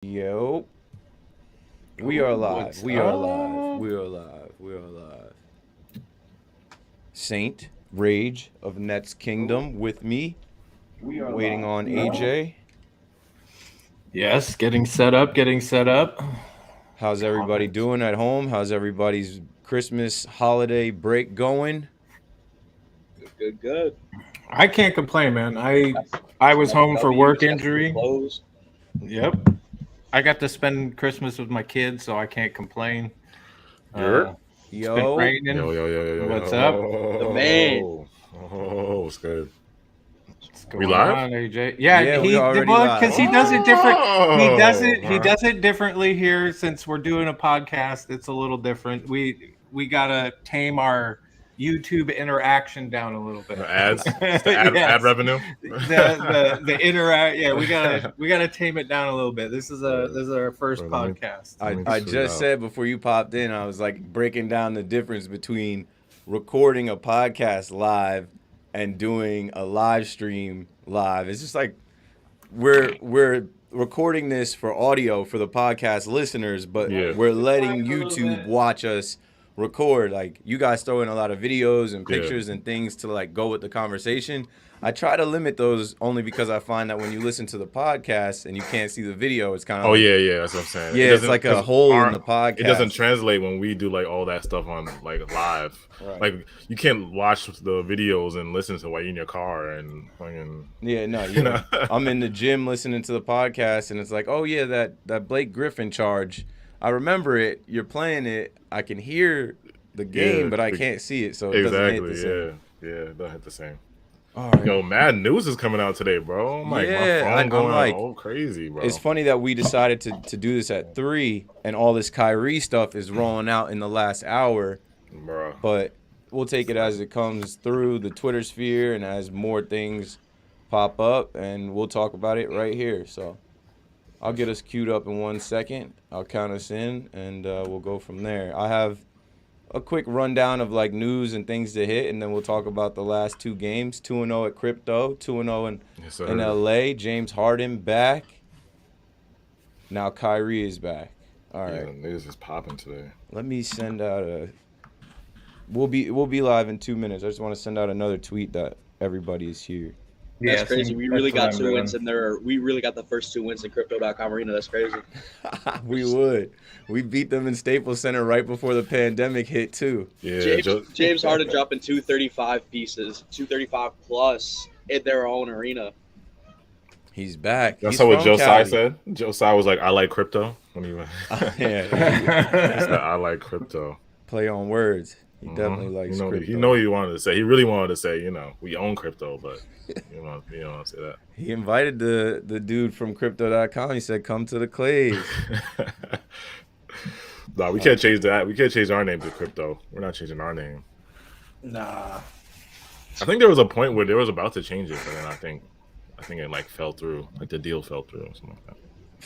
Yo, we are live. We are live. We are live. We are live. Saint Rage of Nets Kingdom with me, waiting on AJ. Yes, getting set up, getting set up. How's everybody doing at home? How's everybody's Christmas holiday break going? Good. I can't complain, man. I was home for work injury. Clothes. Yep. I got to spend Christmas with my kids, so I can't complain. You're It's been Yo, raining. yo. What's up? The man. Oh, it's good. What's We going live? on, AJ? Yeah, Yeah, we already because he live. does it different. He Alright. does it differently here since we're doing a podcast. It's a little different. We gotta tame our YouTube interaction down a little bit. The ads, it's the ad Yes. revenue. The interact. Yeah, we gotta tame it down a little bit. This is our first Let me- podcast. I just said before you popped in, I was like breaking down the difference between recording a podcast live and doing a live stream live. It's just like we're recording this for audio for the podcast listeners, but Yeah. we're letting YouTube watch us record. Like you guys throw in a lot of videos and Yeah. pictures and things to like go with the conversation. I try to limit those only because I find that when you listen to the podcast and you can't see the video, it's kind of Oh yeah, that's what I'm saying. Yeah, It it's doesn't- like a 'cause hole in the podcast. It doesn't translate when we do like all that stuff on like live. Right. Like you can't watch the videos and listen to while you're in your car and fucking. Yeah, no, You know? I'm in the gym listening to the podcast, and it's like, oh yeah, that Blake Griffin charge. I remember it. You're playing it. I can hear the game, Yeah, but I the- can't see it, so it doesn't hit Exactly. the same. Yeah, it don't hit the same. All right. Yo, mad news is coming out today, bro. I'm like, Yeah, my phone I'm going like- all crazy, bro. It's funny that we decided to do this at 3, and all this Kyrie stuff is rolling out in the last hour. Bro. But we'll take it as it comes through the Twitter sphere and as more things pop up, and we'll talk about it right here. So I'll get us queued up in 1 second. I'll count us in, and we'll go from there. I have a quick rundown of like news and things to hit, and then we'll talk about the last 2 games. 2-0 at Crypto, 2-0 Yes, sir. in LA. James Harden back. Now Kyrie is back. All right. Yeah, niggas is popping today. Let me send out a. We'll be live in 2 minutes. I just want to send out another tweet that everybody is here. That's crazy. We really got 2 wins in there. We really got the first 2 wins in Crypto.com Arena. That's crazy. We would. We beat them in Staples Center right before the pandemic hit too. Yeah, James Harden dropping 235 pieces, 235 plus in their own arena. He's back. That's He's how what from Josiah Cali. said. Josiah was like, "I like crypto." When he went, Yeah, he said, "I like crypto." play on words. He definitely likes you know, crypto. He know what he wanted to say. He really wanted to say, we own crypto, but you know, you don't want to say that. He invited the dude from Crypto.com. He said, "Come to the Clays." Nah, we can't change that. We can't change our name to crypto. We're not changing our name. Nah. I think there was a point where they was about to change it, but then I think it like fell through. Like the deal fell through or something like that.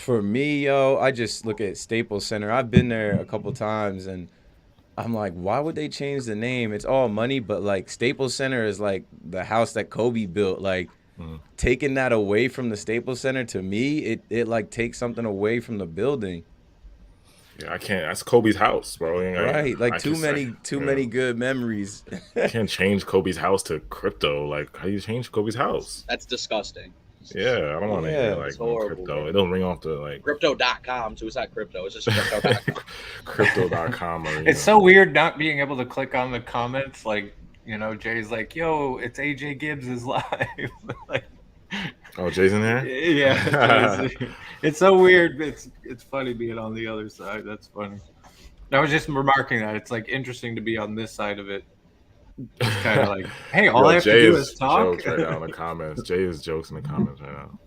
For me, yo, I just look at Staples Center. I've been there a couple times, and I'm like, why would they change the name? It's all money, but like Staples Center is like the house that Kobe built. Like taking that away from the Staples Center, to me, it like takes something away from the building. Yeah, I can't. That's Kobe's house, bro. Right, like I too many good memories. You can't change Kobe's house to crypto. Like, how do you change Kobe's house? That's disgusting. Yeah, I don't want to Yeah, hear like it's horrible, crypto. bro. It doesn't ring off the like Crypto.com, too. It's not crypto. It's just Crypto.com. crypto.com. Or, It's so weird not being able to click on the comments. Like, Jay's like, "Yo, it's AJ Gibbs is live." Like, Oh, Jay's in there? yeah, it's so weird. It's funny being on the other side. That's funny. I was just remarking that it's like interesting to be on this side of it. It's kind of like, hey, all I have Jay to do is talk. jokes right now in the comments. Jay is jokes in the comments right now.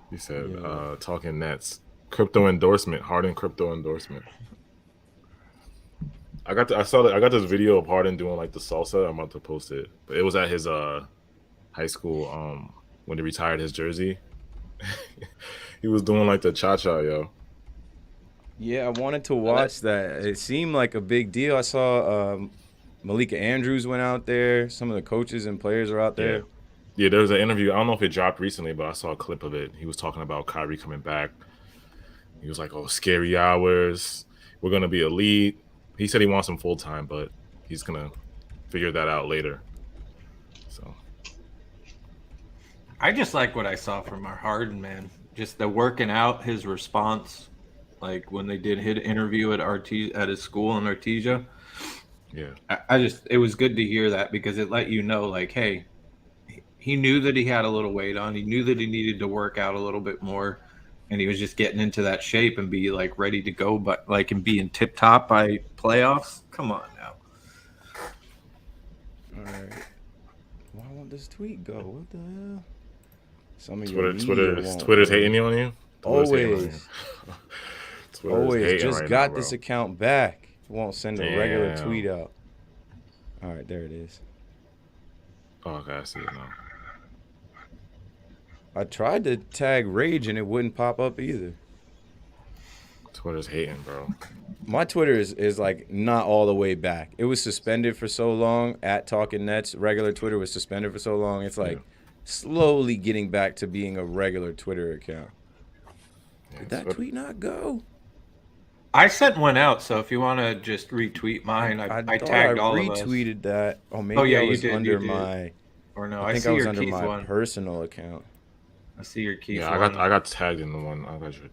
He said, "Talking Nets, crypto endorsement, Harden crypto endorsement." I got this video of Harden doing like the salsa. I'm about to post it, but it was at his high school when he retired his jersey. He was doing like the cha-cha, yo. Yeah, I wanted to watch that. It seemed like a big deal. I saw Malika Andrews went out there. Some of the coaches and players are out there. Yeah, there was an interview. I don't know if it dropped recently, but I saw a clip of it. He was talking about Kyrie coming back. He was like, "Oh, scary hours. We're gonna be elite." He said he wants him full time, but he's gonna figure that out later. So I just like what I saw from our Harden, man. Just the working out, his response, like when they did his interview at his school in Artesia. yeah, I just, it was good to hear that because it let you know, like, hey, he knew that he had a little weight on. He knew that he needed to work out a little bit more, and he was just getting into that shape and be like ready to go, but like and being tip top by playoffs. Come on now. All right. Why won't this tweet go? What the hell? Some of your Twitter's hating on you. Always. Always. Just right got now, this account back. Won't send a regular Damn. tweet out. All right, there it is. Oh, okay, I see it now. I tried to tag Rage and it wouldn't pop up either. Twitter's hating, bro. My Twitter is like not all the way back. It was suspended for so long at Talkin Nets. Regular Twitter was suspended for so long. It's like slowly getting back to being a regular Twitter account. Did that tweet not go? I sent one out, so if you want to just retweet mine, I thought tagged all of us. retweeted that. Oh, maybe I was under my. Or no, I think see I was your under Keith my one. personal account. I see your Keith Yeah, one. I got tagged in the one. I got you.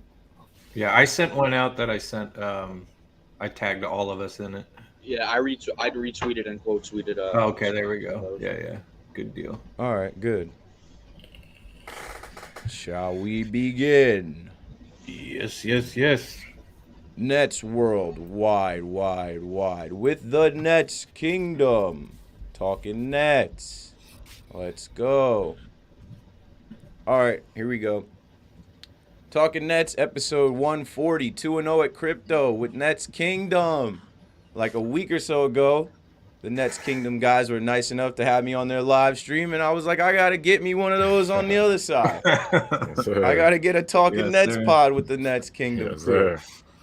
Yeah, I sent one out that I sent. I tagged all of us in it. Yeah, I'd retweeted and quote tweeted. Oh, okay, there we go. Yeah, good deal. All right, good. Shall we begin? Yes. Nets world wide with the Nets kingdom. Talking Nets. Let's go. All right, here we go. Talking Nets episode 140, 2-0 at Crypto with Nets Kingdom. Like a week or so ago, the Nets Kingdom guys were nice enough to have me on their live stream, and I was like, I got to get me one of those on the other side. Yes, sir. I got to get a Talking Nets sir. pod with the Nets Kingdom Yes, crew. sir.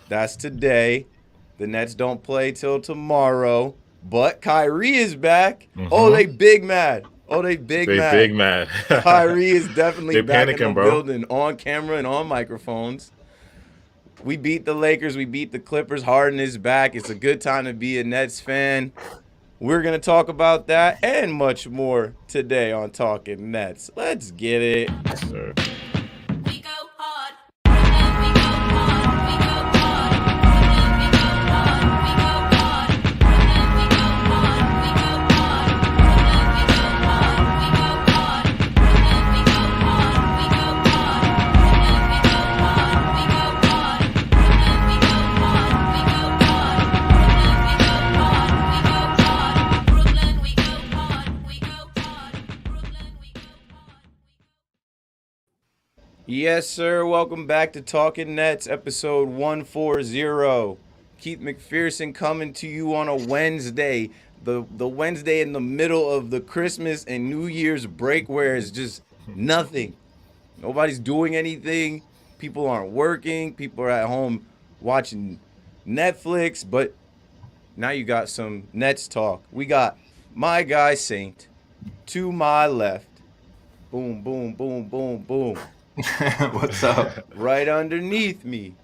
That's today. The Nets don't play till tomorrow, but Kyrie is back. Oh, they big mad. They big mad. Kyrie is definitely They back in the panicking, bro. building on camera and on microphones. We beat the Lakers. We beat the Clippers. Harden is back. It's a good time to be a Nets fan. We're going to talk about that and much more today on Talking Nets. Let's get it. Yes, sir. We go hard. We go hard. We go hard. We go hard. We go hard. We go hard. We go hard. We go hard. We go hard. We go hard. We go hard. We go hard. We go hard. We go hard. We go hard. We go hard. We go hard. Brooklyn, we go hard. We go hard. Brooklyn, we go hard. Yes, sir. Welcome back to Talking Nets, episode 140. Keith McPherson coming to you on a Wednesday. The Wednesday in the middle of the Christmas and New Year's break where it's just nothing. Nobody's doing anything. People aren't working. People are at home watching Netflix. But now you got some Nets talk. We got my guy Saint to my left. Boom, boom, boom, boom, boom. What's up? Right underneath me,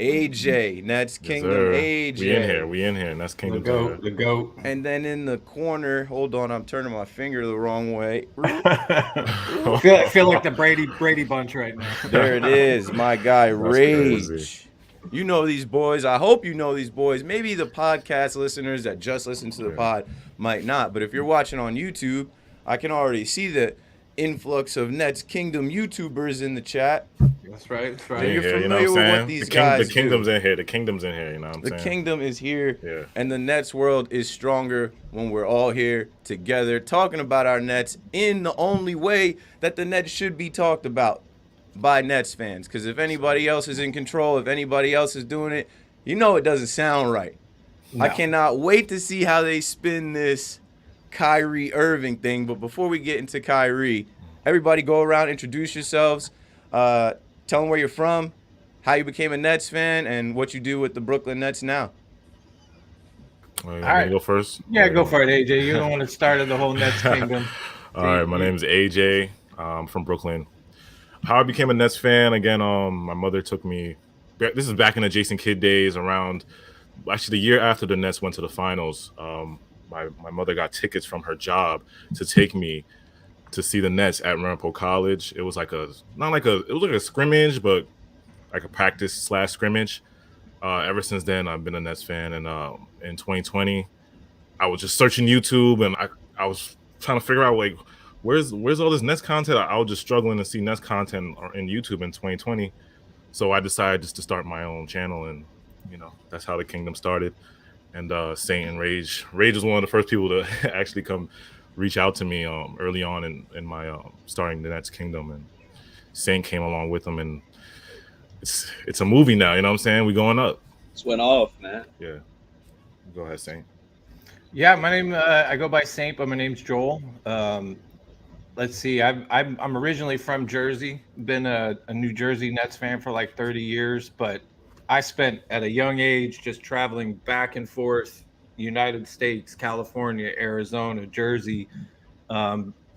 AJ, Nets Yes, Kingdom, sir. AJ. We in here. And that's The Kingdom. goat. The goat. And then in the corner, hold on, I'm turning my finger the wrong way. feel like the Brady Bunch right now. There it is, my guy, Rage. crazy. You know these boys. I hope you know these boys. Maybe the podcast listeners that just listen to the pod might not. But if you're watching on YouTube, I can already see the influx of Nets Kingdom YouTubers in the chat. That's right. That's You're right. Yeah, you know familiar what with I'm what saying? these guys The kingdom's do. in here. The kingdom's in here. You know what I'm The saying? kingdom is here, Yeah. and the Nets world is stronger when we're all here together talking about our Nets in the only way that the Nets should be talked about by Nets fans. Because if anybody else is in control, if anybody else is doing it, you know it doesn't sound right. I cannot wait to see how they spin this Kyrie Irving thing. But before we get into Kyrie, everybody go around, introduce yourselves, tell them where you're from, how you became a Nets fan, and what you do with the Brooklyn Nets now. All right. go first. Yeah, go for it, AJ. You don't want to start the whole Nets kingdom. All right, my name is AJ. I'm from Brooklyn. How I became a Nets fan again? My mother took me. This is back in the Jason Kidd days, around actually the year after the Nets went to the finals. My mother got tickets from her job to take me to see the Nets at Ramapo College. It was like it was like a scrimmage, but like a practice / scrimmage. Ever since then, I've been a Nets fan, and in 2020, I was just searching YouTube, and I was trying to figure out like where's all this Nets content. I was just struggling to see Nets content in YouTube in 2020, so I decided just to start my own channel, and that's how the Kingdom started. And Saint and Rage was one of the first people to actually come reach out to me early on in my starting the Nets Kingdom, and Saint came along with them, and it's a movie now. You know what I'm saying? We going up. Just went off, man. Yeah. Go ahead, Saint. Yeah, my name. I go by Saint, but my name's Joel. Let's see. I'm originally from Jersey. Been a New Jersey Nets fan for like 30 years, but I spent at a young age just traveling back and forth, United States, California, Arizona, Jersey.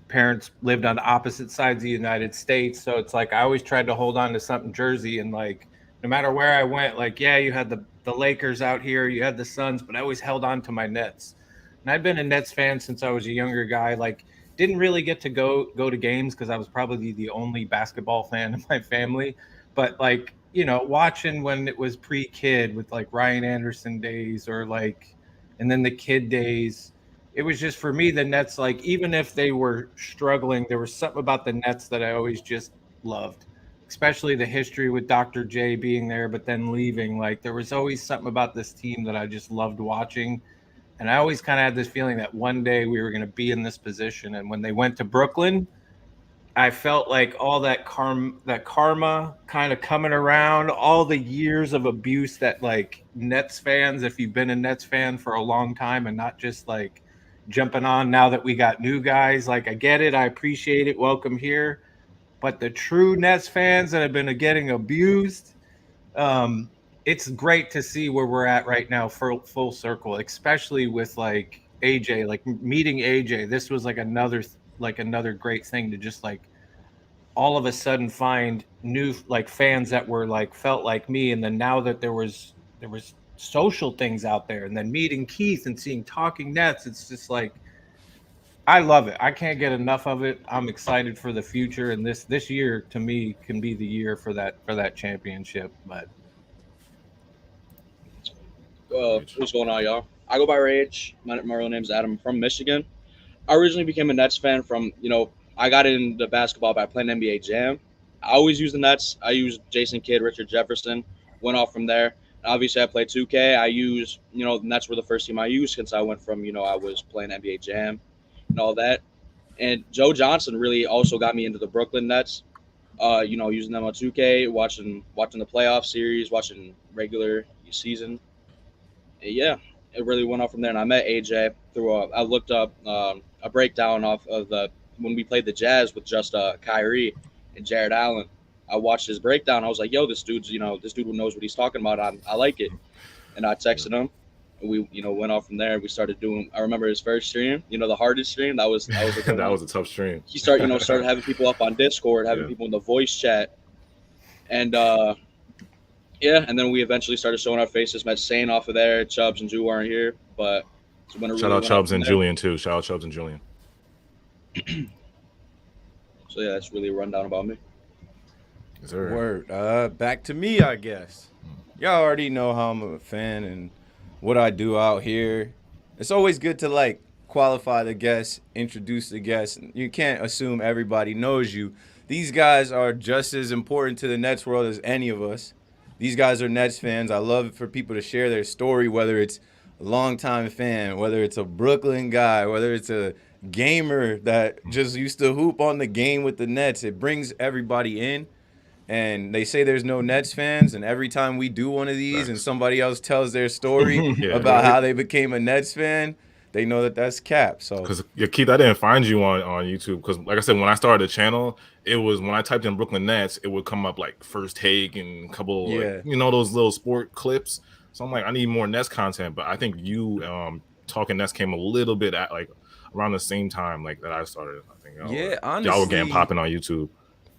Parents lived on opposite sides of the United States, so it's like I always tried to hold on to something Jersey, and like no matter where I went, like yeah, you had the Lakers out here, you had the Suns, but I always held on to my Nets. And I've been a Nets fan since I was a younger guy. Like didn't really get to go to games because I was probably the only basketball fan in my family, but like watching when it was pre-Kid with like Ryan Anderson days or like, and then the Kid days, it was just for me, the Nets, like even if they were struggling, there was something about the Nets that I always just loved, especially the history with Dr. J being there, but then leaving. Like there was always something about this team that I just loved watching. And I always kind of had this feeling that one day we were going to be in this position. And when they went to Brooklyn, I felt like all that karma kind of coming around, all the years of abuse that like Nets fans, if you've been a Nets fan for a long time and not just like jumping on now that we got new guys, like I get it, I appreciate it, welcome here. But the true Nets fans that have been getting abused, it's great to see where we're at right now for full circle, especially with like AJ, like meeting AJ. This was like another great thing to just like all of a sudden find new like fans that were like felt like me. And then now that there was social things out there, and then meeting Keith and seeing Talking Nets, it's just like I love it. I can't get enough of it. I'm excited for the future, and this year to me can be the year for that championship. But What's going on, y'all? I go by Rage. My real name's Adam. I'm from Michigan. I originally became a Nets fan from, I got into basketball by playing NBA Jam. I always use the Nets. I used Jason Kidd, Richard Jefferson, went off from there. Obviously, I played 2K. I used, the Nets were the first team I used since I went from, I was playing NBA Jam and all that. And Joe Johnson really also got me into the Brooklyn Nets, using them on 2K, watching the playoff series, watching regular season. Yeah, it really went off from there. And I met AJ I looked up a breakdown off of when we played the Jazz with just Kyrie and Jared Allen. I watched his breakdown. I was like, yo, this dude knows what he's talking about. I like it. And I texted him. And we, went off from there. We started doing, I remember his first stream, the hardest stream. That was that was a tough stream. He started having people up on Discord, having people in the voice chat. And, yeah, and then we eventually started showing our faces. Met Sane off of there. Chubbs and Ju aren't here, but shout out Chubbs and Julian too. Shout out Chubbs and Julian. So yeah, that's really a rundown about me. Yes, sir. Word. Back to me, I guess. Y'all already know how I'm a fan and what I do out here. It's always good to like qualify the guests, introduce the guests. You can't assume everybody knows you. These guys are just as important to the Nets world as any of us. These guys are Nets fans. I love for people to share their story, whether it's a longtime fan, whether it's a Brooklyn guy, whether it's a gamer that just used to hoop on the game with the Nets. It brings everybody in. And they say there's no Nets fans, and every time we do one of these and somebody else tells their story about how they became a Nets fan, they know that that's cap. So because Keith, I didn't find you on YouTube because, like I said, when I started the channel, it was when I typed in Brooklyn Nets, it would come up like First Take and a couple, like, those little sport clips. So I'm like, I need more Nets content. But I think you Talking Nets came a little bit around the same time like that I started. I think Yeah, y'all were honestly, getting popping on YouTube.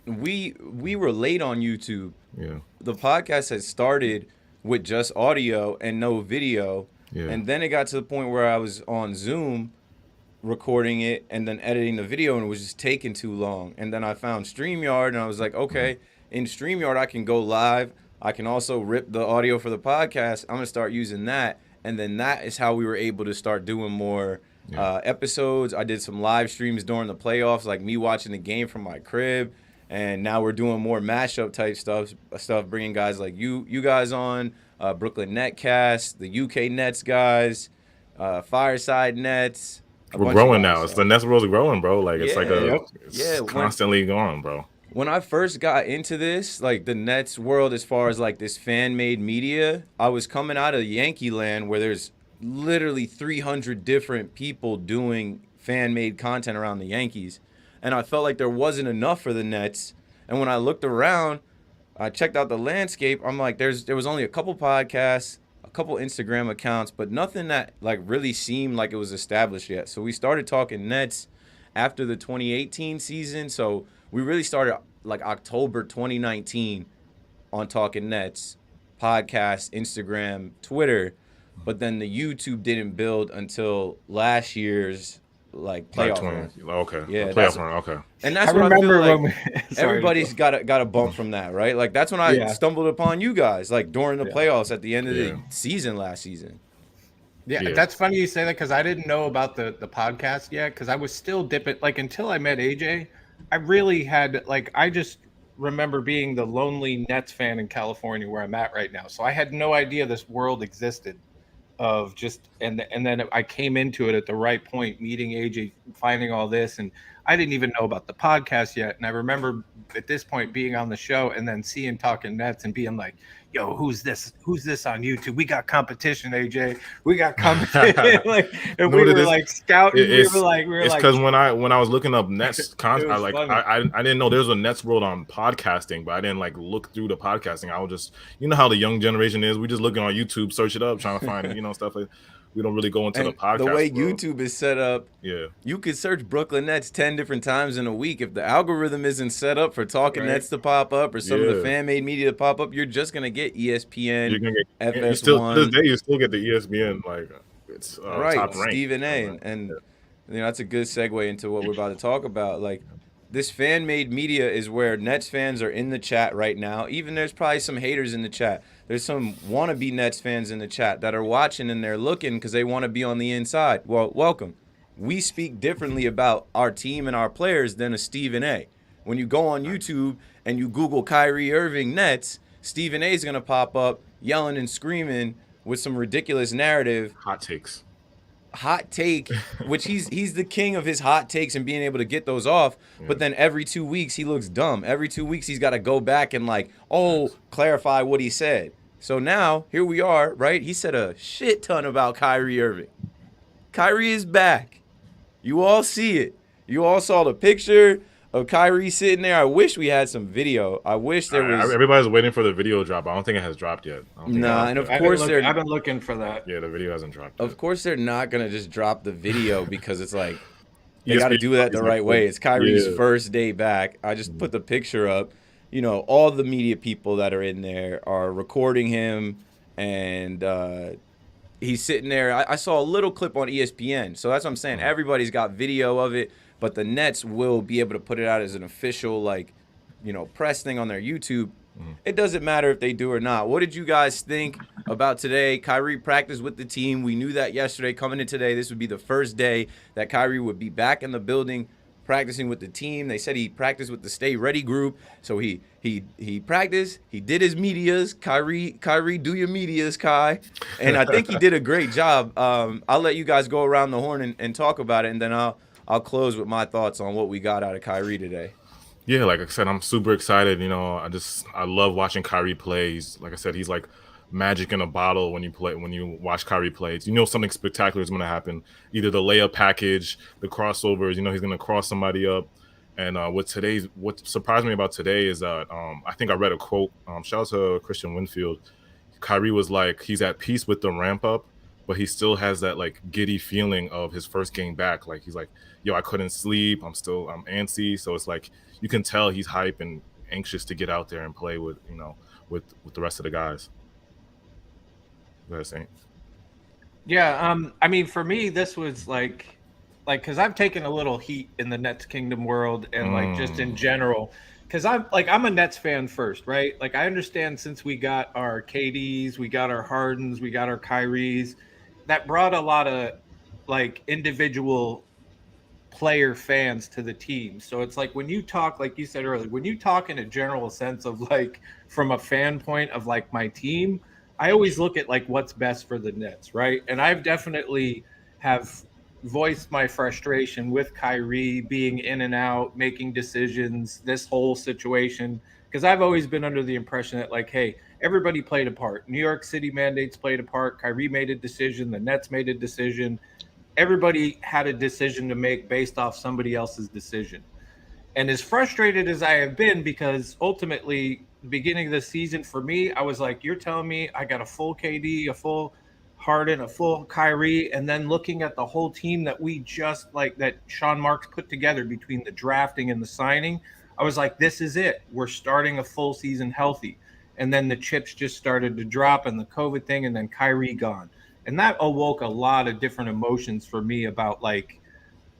we were late on YouTube. Yeah, The podcast had started with just audio and no video, yeah. and then it got to the point where I was on Zoom recording it and then editing the video, and it was just taking too long. And then I found StreamYard, and I was like, okay, in StreamYard I can go live. I can also rip the audio for the podcast. I'm gonna start using that, and then that is how we were able to start doing more episodes. I did some live streams during the playoffs, like me watching the game from my crib. And now we're doing more mashup type stuff, bringing guys like you guys on, Brooklyn Netcast, the UK Nets guys, Fireside Nets. We're growing now. It's the Nets world's growing, bro. Like it's Yeah. constantly going, bro. When I first got into this, like the Nets world, as far as like this fan-made media, I was coming out of Yankee land where there's literally 300 different people doing fan-made content around the Yankees. And I felt like there wasn't enough for the Nets. And when I looked around, I checked out the landscape. I'm like, there was only a couple podcasts, a couple Instagram accounts, but nothing that like really seemed like it was established yet. So we started talking Nets after the 2018 season. So we really started like October 2019 on Talkin Nets, podcast, Instagram, Twitter. But then the YouTube didn't build until last year's like playoff run. Okay. Yeah, playoff run. Okay. And that's I what I feel remember like when everybody's got a bump from that, right? Like that's when I stumbled upon you guys, like during the playoffs at the end of the season last season. Yeah, that's funny you say that because I didn't know about the podcast yet because I was still dipping like until I met AJ. I really had like I just remember being the lonely Nets fan in California where I'm at right now. So I had no idea this world existed of just and then I came into it at the right point, meeting AJ, finding all this, and I didn't even know about the podcast yet. And I remember at this point being on the show and then seeing Talkin Nets and being like, yo, who's this on YouTube? We got competition, AJ. We got competition. Like, and we were like scouting. It's because when I was looking up Nets, I didn't know there was a Nets world on podcasting, but I didn't like look through the podcasting. I was just, you know how the young generation is. We just looking on YouTube, search it up, trying to find stuff like. We don't really go into the podcast. The way YouTube is set up, yeah, you could search Brooklyn Nets 10 different times in a week. If the algorithm isn't set up for Talkin Nets to pop up or some of the fan-made media to pop up, you're just gonna get ESPN, you're gonna get, FS1. To this day, you still get the ESPN like it's top ranked. Stephen A. And that's a good segue into what we're about to talk about. Like this fan-made media is where Nets fans are in the chat right now. Even there's probably some haters in the chat. There's some wannabe Nets fans in the chat that are watching and they're looking because they want to be on the inside. Well, welcome. We speak differently about our team and our players than a Stephen A. When you go on YouTube and you Google Kyrie Irving Nets, Stephen A is going to pop up yelling and screaming with some ridiculous narrative. Hot take, which he's the king of his hot takes and being able to get those off. But then every 2 weeks he looks dumb. Every 2 weeks he's got to go back and clarify what he said. So now here we are, right? He said a shit ton about Kyrie Irving. Kyrie is back. You all see it. You all saw the picture of Kyrie sitting there. I wish we had some video. I wish there was. Everybody's waiting for the video drop. I don't think it has dropped yet. Nah, and of course they're. I've been looking for that. Yeah, the video hasn't dropped. Of course they're not gonna just drop the video because it's like they got to do that the right way. It's Kyrie's first day back. I just put the picture up. You know, all the media people that are in there are recording him, and he's sitting there. I saw a little clip on ESPN, so that's what I'm saying. Everybody's got video of it, but the Nets will be able to put it out as an official, press thing on their YouTube. It doesn't matter if they do or not. What did you guys think about today? Kyrie practiced with the team. We knew that yesterday. Coming in today, this would be the first day that Kyrie would be back in the building practicing with the team. They said he practiced with the Stay Ready group. So he practiced. He did his medias. Kyrie, do your medias, Kai. And I think he did a great job. I'll let you guys go around the horn and talk about it, and then I'll close with my thoughts on what we got out of Kyrie today. Yeah, like I said, I'm super excited. I love watching Kyrie play. He's like magic in a bottle when you watch Kyrie play. Something spectacular is going to happen. Either the layup package, the crossovers. He's going to cross somebody up. And what surprised me about today is that I think I read a quote. Shout out to Christian Winfield. Kyrie was like, he's at peace with the ramp up, but he still has that like giddy feeling of his first game back. Like he's like, yo, I couldn't sleep. I'm antsy. So it's like you can tell he's hype and anxious to get out there and play with with the rest of the guys. Go ahead, Saint. Yeah, I mean, for me, this was because I've taken a little heat in the Nets Kingdom world and like just in general, because I'm a Nets fan first, right? Like I understand since we got our KDs, we got our Hardens, we got our Kyries, that brought a lot of like individual player fans to the team. So it's like when you talk, like you said earlier, when you talk in a general sense of like from a fan point of like my team, I always look at like what's best for the Nets, right? And I've definitely have voiced my frustration with Kyrie being in and out, making decisions, this whole situation. Because I've always been under the impression that, like, hey, everybody played a part. New York City mandates played a part. Kyrie made a decision. The Nets made a decision. Everybody had a decision to make based off somebody else's decision. And as frustrated as I have been, because ultimately, the beginning of the season for me, I was like, you're telling me I got a full KD, a full Harden, a full Kyrie, and then looking at the whole team that we just like that Sean Marks put together between the drafting and the signing, I was like, this is it. We're starting a full season healthy. And then the chips just started to drop and the COVID thing, and then Kyrie gone. And that awoke a lot of different emotions for me about like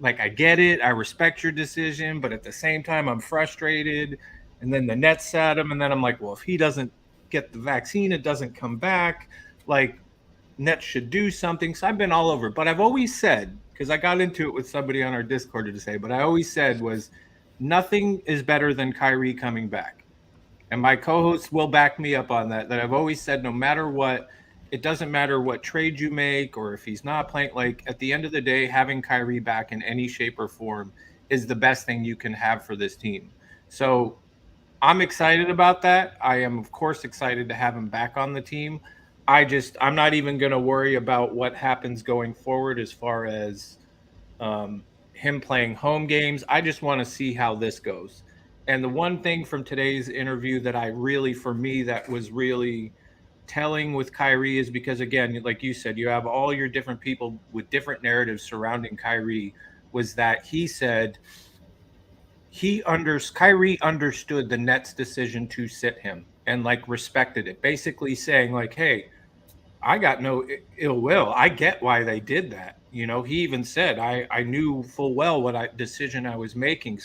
I get it, I respect your decision, but at the same time I'm frustrated. And then the Nets sat him, and then I'm like, well, if he doesn't get the vaccine, it doesn't come back. Like Nets should do something. So I've been all over. But I've always said, because I got into it with somebody on our Discord to say, but I always said was nothing is better than Kyrie coming back. And my co-hosts will back me up on that I've always said no matter what, it doesn't matter what trade you make or if he's not playing. Like at the end of the day, having Kyrie back in any shape or form is the best thing you can have for this team. So I'm excited about that. I am, of course, excited to have him back on the team. I'm not even going to worry about what happens going forward as far as him playing home games. I just want to see how this goes. And the one thing from today's interview that for me, that was really telling with Kyrie is because, again, like you said, you have all your different people with different narratives surrounding Kyrie, was that he said Kyrie understood the Nets' decision to sit him and like respected it, basically saying like, hey, I got no ill will. I get why they did that. You know, he even said, I knew full well what decision I was making.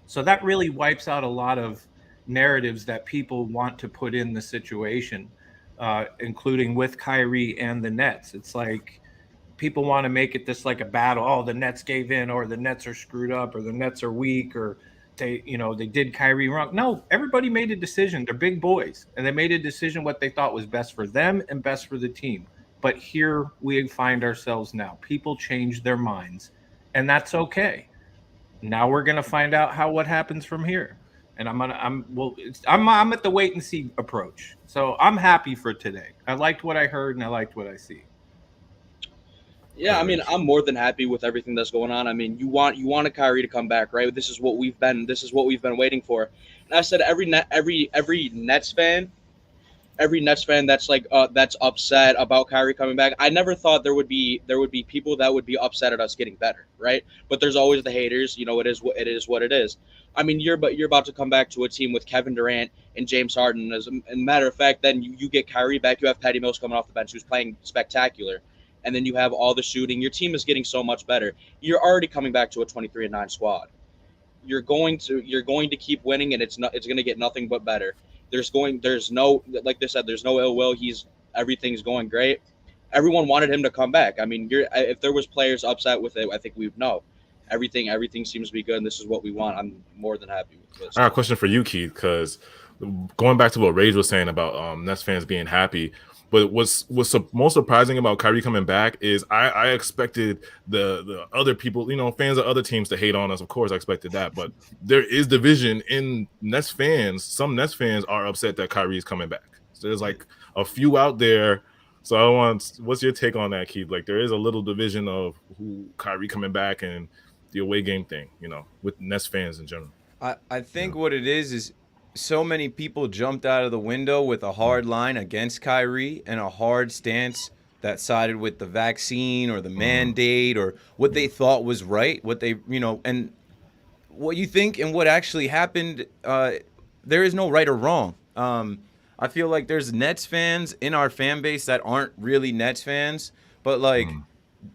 So that really wipes out a lot of narratives that people want to put in the situation, including with Kyrie and the Nets. It's like people want to make it this like a battle. Oh, the Nets gave in, or the Nets are screwed up, or the Nets are weak, or they did Kyrie wrong. No, everybody made a decision. They're big boys, and they made a decision what they thought was best for them and best for the team. But here we find ourselves now. People change their minds, and that's okay. Now we're gonna find out what happens from here. And I'm at the wait and see approach. So I'm happy for today. I liked what I heard and I liked what I see. Yeah, I mean, I'm more than happy with everything that's going on. I mean, you want a Kyrie to come back, right? This is what we've been waiting for. And I said every Nets fan that's like that's upset about Kyrie coming back. I never thought there would be people that would be upset at us getting better, right? But there's always the haters. You know, it is what it is. I mean, you're about to come back to a team with Kevin Durant and James Harden. As a matter of fact, then you get Kyrie back. You have Patty Mills coming off the bench, who's playing spectacular, and then you have all the shooting. Your team is getting so much better. You're already coming back to a 23-9 squad. You're going to keep winning, and it's going to get nothing but better. There's no, like they said, there's no ill will. Everything's going great. Everyone wanted him to come back. I mean, if there was players upset with it, I think we'd know. Everything seems to be good, and this is what we want. I'm more than happy with this. I got a question for you, Keith, because going back to what Rage was saying about Nets fans being happy, but what's most surprising about Kyrie coming back is I expected the other people, fans of other teams to hate on us. Of course, I expected that, but there is division in Nets fans. Some Nets fans are upset that Kyrie is coming back. So there's like a few out there. So what's your take on that, Keith? Like there is a little division of who Kyrie coming back and the away game thing, with Nets fans in general. I think what it is so many people jumped out of the window with a hard line against Kyrie and a hard stance that sided with the vaccine or the mandate or what they thought was right, what they, and what you think and what actually happened, there is no right or wrong. I feel like there's Nets fans in our fan base that aren't really Nets fans, but like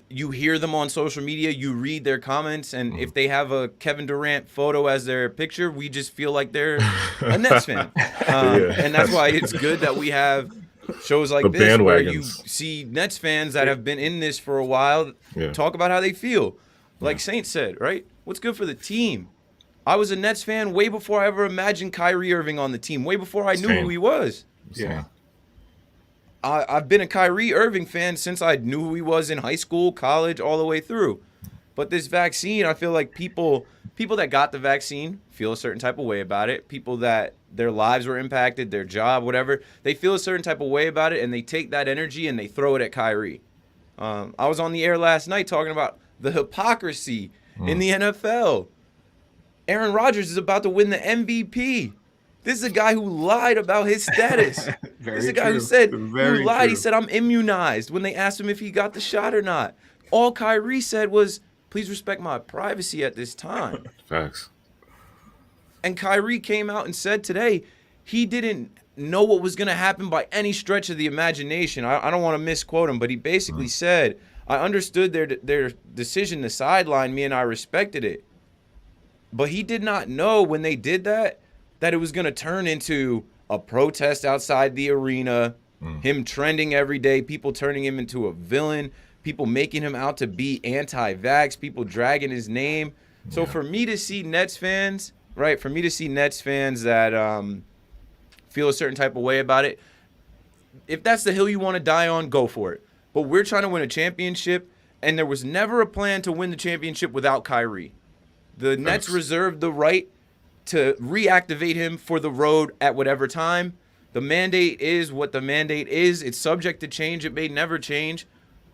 you hear them on social media, you read their comments, and if they have a Kevin Durant photo as their picture, we just feel like they're a Nets fan. And that's why it's good that we have shows like this where you see Nets fans that have been in this for a while talk about how they feel. Like Saint said, right? What's good for the team? I was a Nets fan way before I ever imagined Kyrie Irving on the team, way before I knew who he was. Yeah. I've been a Kyrie Irving fan since I knew who he was in high school, college, all the way through. But this vaccine, I feel like people that got the vaccine feel a certain type of way about it. People that their lives were impacted, their job, whatever, they feel a certain type of way about it, and they take that energy and they throw it at Kyrie. I was on the air last night talking about the hypocrisy in the NFL. Aaron Rodgers is about to win the MVP. This is a guy who lied about his status. This is a guy who said, who lied. He said, I'm immunized when they asked him if he got the shot or not. All Kyrie said was, please respect my privacy at this time. Facts. And Kyrie came out and said today he didn't know what was going to happen by any stretch of the imagination. I don't want to misquote him, but he basically said, I understood their decision to sideline me and I respected it. But he did not know when they did that it was going to turn into a protest outside the arena, him trending every day, people turning him into a villain, people making him out to be anti-vax, people dragging his name. So for me to see Nets fans, right, that feel a certain type of way about it, if that's the hill you want to die on, go for it. But we're trying to win a championship, and there was never a plan to win the championship without Kyrie. The Nets reserved the right to reactivate him for the road at whatever time. The mandate is what the mandate is. It's subject to change. It may never change.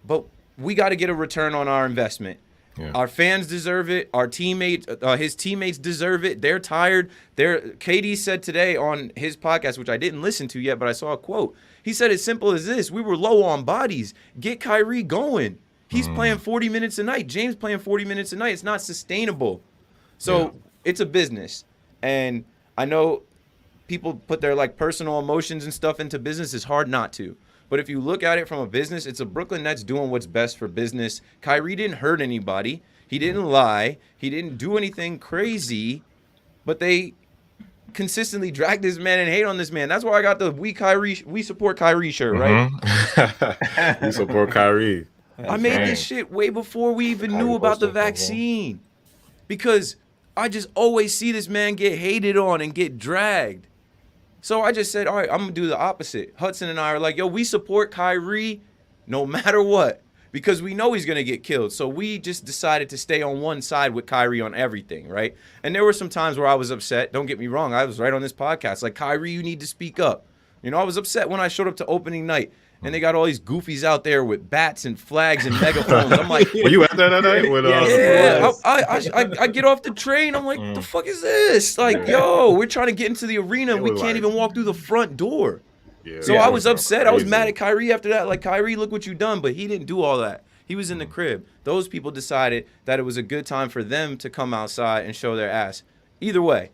But we got to get a return on our investment. Yeah. Our fans deserve it. Our teammates, his teammates deserve it. They're tired. KD said today on his podcast, which I didn't listen to yet, but I saw a quote. He said as simple as this: we were low on bodies. Get Kyrie going. He's playing 40 minutes a night. James playing 40 minutes a night. It's not sustainable. So it's a business. And I know people put their like personal emotions and stuff into business. It's hard not to. But if you look at it from a business, it's a Brooklyn Nets doing what's best for business. Kyrie didn't hurt anybody. He didn't lie. He didn't do anything crazy. But they consistently drag this man and hate on this man. That's why I got the we support Kyrie shirt, right? We support Kyrie. I made this shit way before we even knew about the vaccine. Because I just always see this man get hated on and get dragged. So I just said, all right, I'm going to do the opposite. Hudson and I are like, yo, we support Kyrie no matter what because we know he's going to get killed. So we just decided to stay on one side with Kyrie on everything, right? And there were some times where I was upset. Don't get me wrong. I was right on this podcast. Like, Kyrie, you need to speak up. I was upset when I showed up to opening night. And they got all these goofies out there with bats and flags and megaphones. I'm like, were you out there that night? I get off the train. I'm like, the fuck is this? Like, yo, we're trying to get into the arena and we can't even walk through the front door. So I was upset. I was mad at Kyrie after that. Like, Kyrie, look what you done. But he didn't do all that. He was in the crib. Those people decided that it was a good time for them to come outside and show their ass. Either way.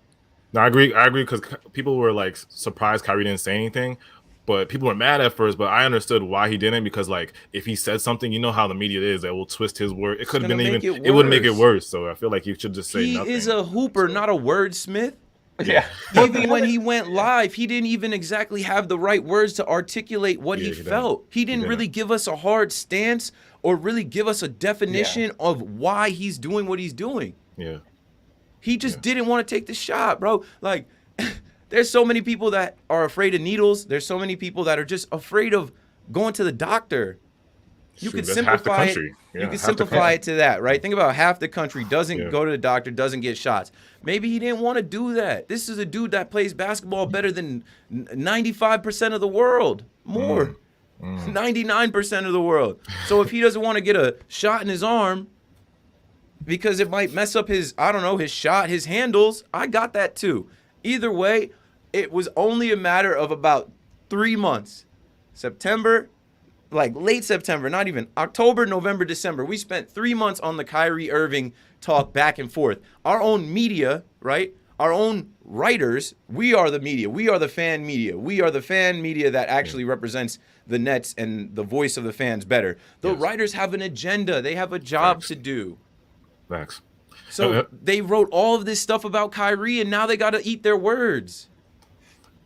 No, I agree because people were like surprised Kyrie didn't say anything. But people were mad at first, but I understood why he didn't because, like, if he said something, you know how the media is, they will twist his word. It could have been it would make it worse. So I feel like you should just say nothing. He is a hooper, not a wordsmith. Yeah. Even when he went live, he didn't even exactly have the right words to articulate what he felt. He didn't really give us a hard stance or really give us a definition of why he's doing what he's doing. Yeah. He just didn't want to take the shot, bro. Like, there's so many people that are afraid of needles. There's so many people that are just afraid of going to the doctor. You could simplify it. You could simplify it to that, right? Think about half the country doesn't go to the doctor, doesn't get shots. Maybe he didn't want to do that. This is a dude that plays basketball better than 95% of the world. More. 99% of the world. So if he doesn't want to get a shot in his arm because it might mess up his shot, his handles, I got that too. Either way, it was only a matter of about 3 months. September, like late September, not even October, November, December. We spent 3 months on the Kyrie Irving talk back and forth. Our own media, right? Our own writers, we are the media. We are the fan media. We are the fan media that actually represents the Nets and the voice of the fans better. The writers have an agenda. They have a job to do. Facts. So they wrote all of this stuff about Kyrie, and now they got to eat their words.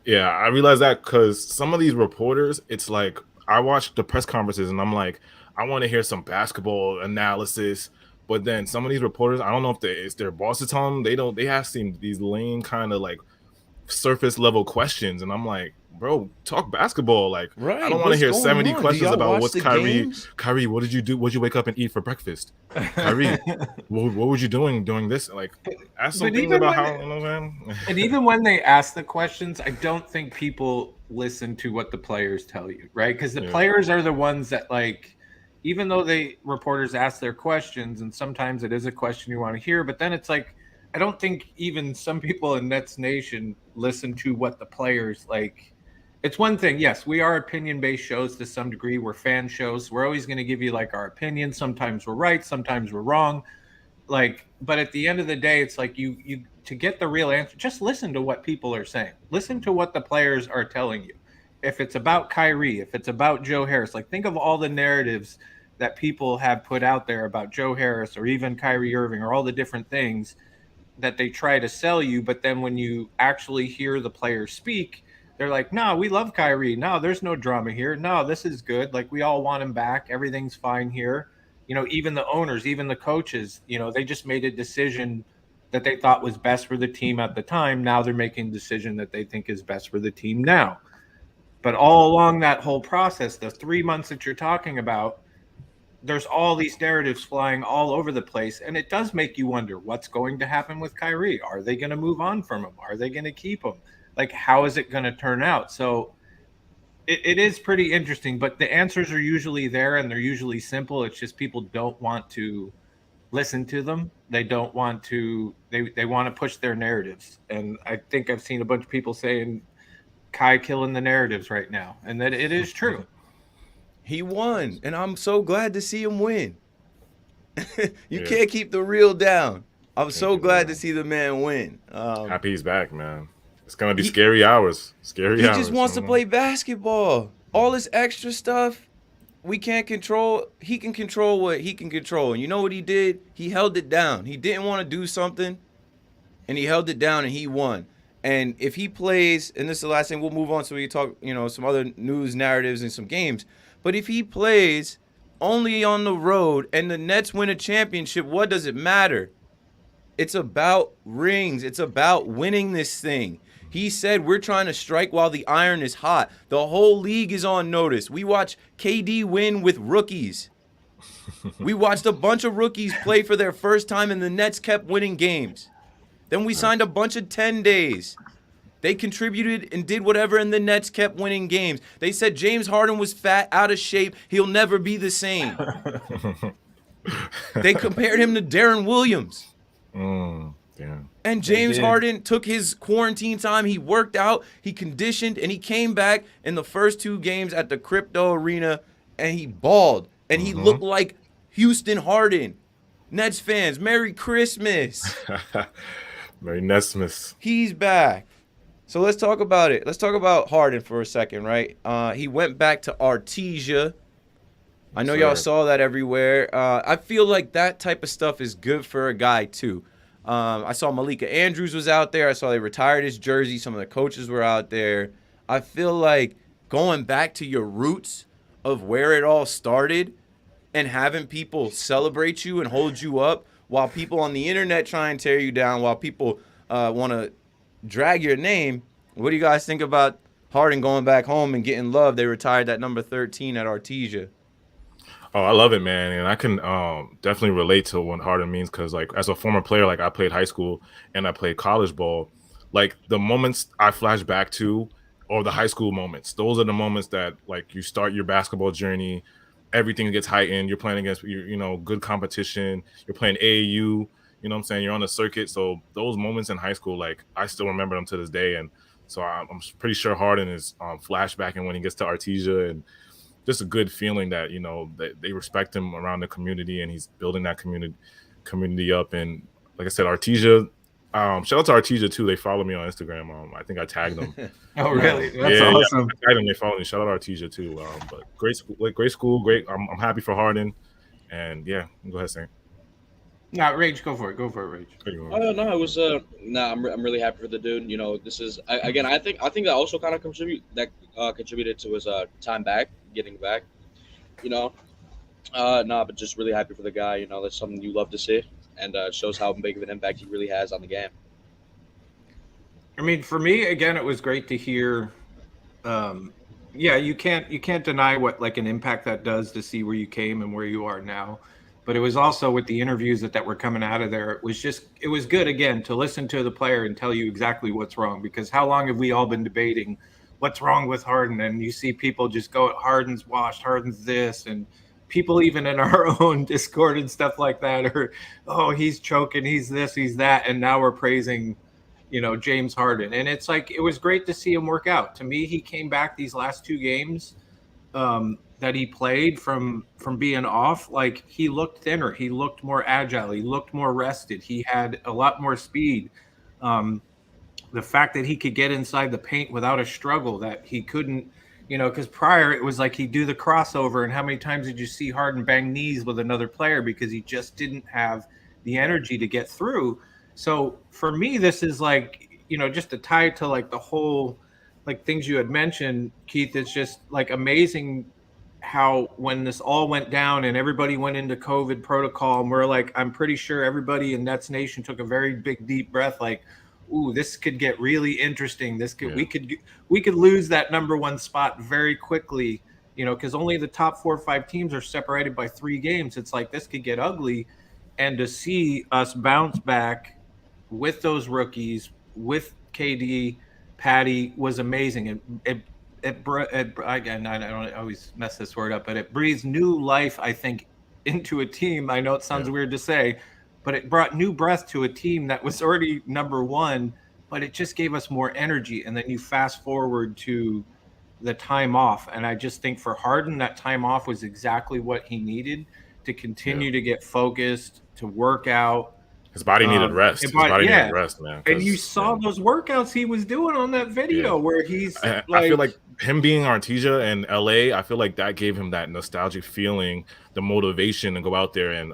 Yeah, I realize that because some of these reporters, it's like I watch the press conferences and I'm like, I want to hear some basketball analysis. But then some of these reporters, I don't know if it's their bosses telling them they have seen these lame kind of like surface level questions, and I'm like, bro, talk basketball. Like, Right, I don't want to hear 70 on? questions about watch what's the Kyrie. games? Kyrie, what did you do? What did you wake up and eat for breakfast? Kyrie, what were you doing during this? Like, ask some But things even about when how, you know what I'm saying? And even when they ask the questions, I don't think people listen to what the players tell you, right? Because the players are the ones that, like, even though reporters ask their questions, and sometimes it is a question you want to hear, but then it's like, I don't think even some people in Nets Nation listen to what the players like. It's one thing, yes, we are opinion-based shows to some degree. We're fan shows. We're always going to give you like our opinion. Sometimes we're right, sometimes we're wrong. Like, but at the end of the day, it's like you to get the real answer, just listen to what people are saying. Listen to what the players are telling you. If it's about Kyrie, if it's about Joe Harris, like think of all the narratives that people have put out there about Joe Harris or even Kyrie Irving or all the different things that they try to sell you. But then when you actually hear the players speak, they're like, no, we love Kyrie. No, there's no drama here. No, this is good. Like, we all want him back. Everything's fine here. You know, even the owners, even the coaches, you know, they just made a decision that they thought was best for the team at the time. Now they're making a decision that they think is best for the team now. But all along that whole process, the 3 months that you're talking about, there's all these narratives flying all over the place. And it does make you wonder what's going to happen with Kyrie. Are they going to move on from him? Are they going to keep him? Like, how is it going to turn out? So it is pretty interesting, but the answers are usually there and they're usually simple. It's just people don't want to listen to them. They don't want to, they want to push their narratives. And I think I've seen a bunch of people saying Kai killing the narratives right now. And that it is true. He won, and I'm so glad to see him win. You can't keep the real down. I'm so glad to see the man win. Happy he's back, man. It's gonna be scary hours. Scary hours. He just wants to play basketball. All this extra stuff we can't control. He can control what he can control. And you know what he did? He held it down. He didn't want to do something, and he held it down, and he won. And if he plays, and this is the last thing, we'll move on so we can talk, you know, some other news narratives and some games. But if he plays only on the road and the Nets win a championship, what does it matter? It's about rings. It's about winning this thing. He said we're trying to strike while the iron is hot. The whole league is on notice. We watched KD win with rookies. We watched a bunch of rookies play for their first time, and the Nets kept winning games. Then we signed a bunch of 10 days. They contributed and did whatever, and the Nets kept winning games. They said James Harden was fat, out of shape. He'll never be the same. They compared him to Darren Williams. Yeah. And James Harden took his quarantine time. He worked out, he conditioned, and he came back in the first 2 games at the Crypto Arena, and he balled. And he looked like Houston Harden. Nets fans, Merry Christmas. Merry Netsmas. He's back. So let's talk about it. Let's talk about Harden for a second, right? He went back to Artesia. I know y'all saw that everywhere. I feel like that type of stuff is good for a guy, too. I saw Malika Andrews was out there. I saw they retired his jersey. Some of the coaches were out there. I feel like going back to your roots of where it all started and having people celebrate you and hold you up while people on the internet try and tear you down, while people want to drag your name. What do you guys think about Harden going back home and getting love? They retired that number 13 at Artesia. Oh, I love it, man. And I can definitely relate to what Harden means because, like, as a former player, like, I played high school and I played college ball. Like, the moments I flash back to, or the high school moments, those are the moments that, like, you start your basketball journey, everything gets heightened. You're playing against, you know, good competition. You're playing AAU. You know what I'm saying? You're on the circuit. So those moments in high school, like, I still remember them to this day. And so I'm pretty sure Harden is flashbacking when he gets to Artesia and just a good feeling that they respect him around the community, and he's building that community up. And like I said, Artesia, shout out to Artesia too. They follow me on Instagram. I think I tagged them. Oh, really? That's Yeah, awesome. I tagged them. They follow me. Shout out Artesia too. But great school, great. I'm happy for Harden, and yeah, go ahead, Saint. Nah, Rage, go for it, Rage. Oh no, it was I'm really happy for the dude. This is I think that also kind of contributed to his time back, getting back. But just really happy for the guy. That's something you love to see, and shows how big of an impact he really has on the game. I mean, for me, again, it was great to hear. You can't deny what like an impact that does to see where you came and where you are now. But it was also with the interviews that were coming out of there. It was good again to listen to the player and tell you exactly what's wrong. Because how long have we all been debating what's wrong with Harden? And you see people just go, Harden's washed, Harden's this, and people even in our own Discord and stuff like that are, oh, he's choking, he's this, he's that, and now we're praising, James Harden. And it's like it was great to see him work out. To me, he came back these last 2 games. That he played from being off, like he looked thinner, he looked more agile, he looked more rested, he had a lot more speed. The fact that he could get inside the paint without a struggle, that he couldn't, because prior it was like he'd do the crossover, and how many times did you see Harden bang knees with another player because he just didn't have the energy to get through. So for me, this is like, just to tie it to like the whole like things you had mentioned, Keith, it's just like amazing how when this all went down and everybody went into COVID protocol, and we're like, I'm pretty sure everybody in Nets Nation took a very big deep breath, like, ooh, this could get really interesting. We could lose that number 1 spot very quickly, because only the top 4 or 5 teams are separated by 3 games. It's like this could get ugly, and to see us bounce back with those rookies, with KD, Patty, was amazing. Again, I don't always mess this word up, but it breathes new life, I think, into a team. I know it sounds weird to say, but it brought new breath to a team that was already number 1, but it just gave us more energy. And then you fast forward to the time off. And I just think for Harden, that time off was exactly what he needed to continue to get focused, to work out. His body needed rest. His body needed rest, man. And you saw those workouts he was doing on that video where he's I feel like him being Artesia in LA, I feel like that gave him that nostalgic feeling, the motivation to go out there and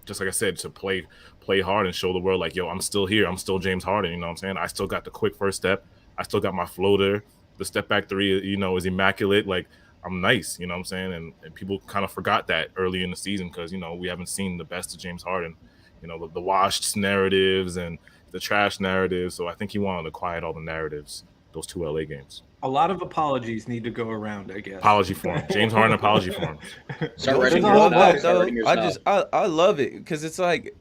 just like I said, to play hard and show the world like, yo, I'm still here. I'm still James Harden. You know what I'm saying? I still got the quick first step. I still got my floater. The step back 3, is immaculate. Like, I'm nice. You know what I'm saying? And people kind of forgot that early in the season because, we haven't seen the best of James Harden. The washed narratives and the trash narratives. So I think he wanted to quiet all the narratives, those 2 LA games. A lot of apologies need to go around, I guess. Apology form. James Harden apology form. I love it because it's like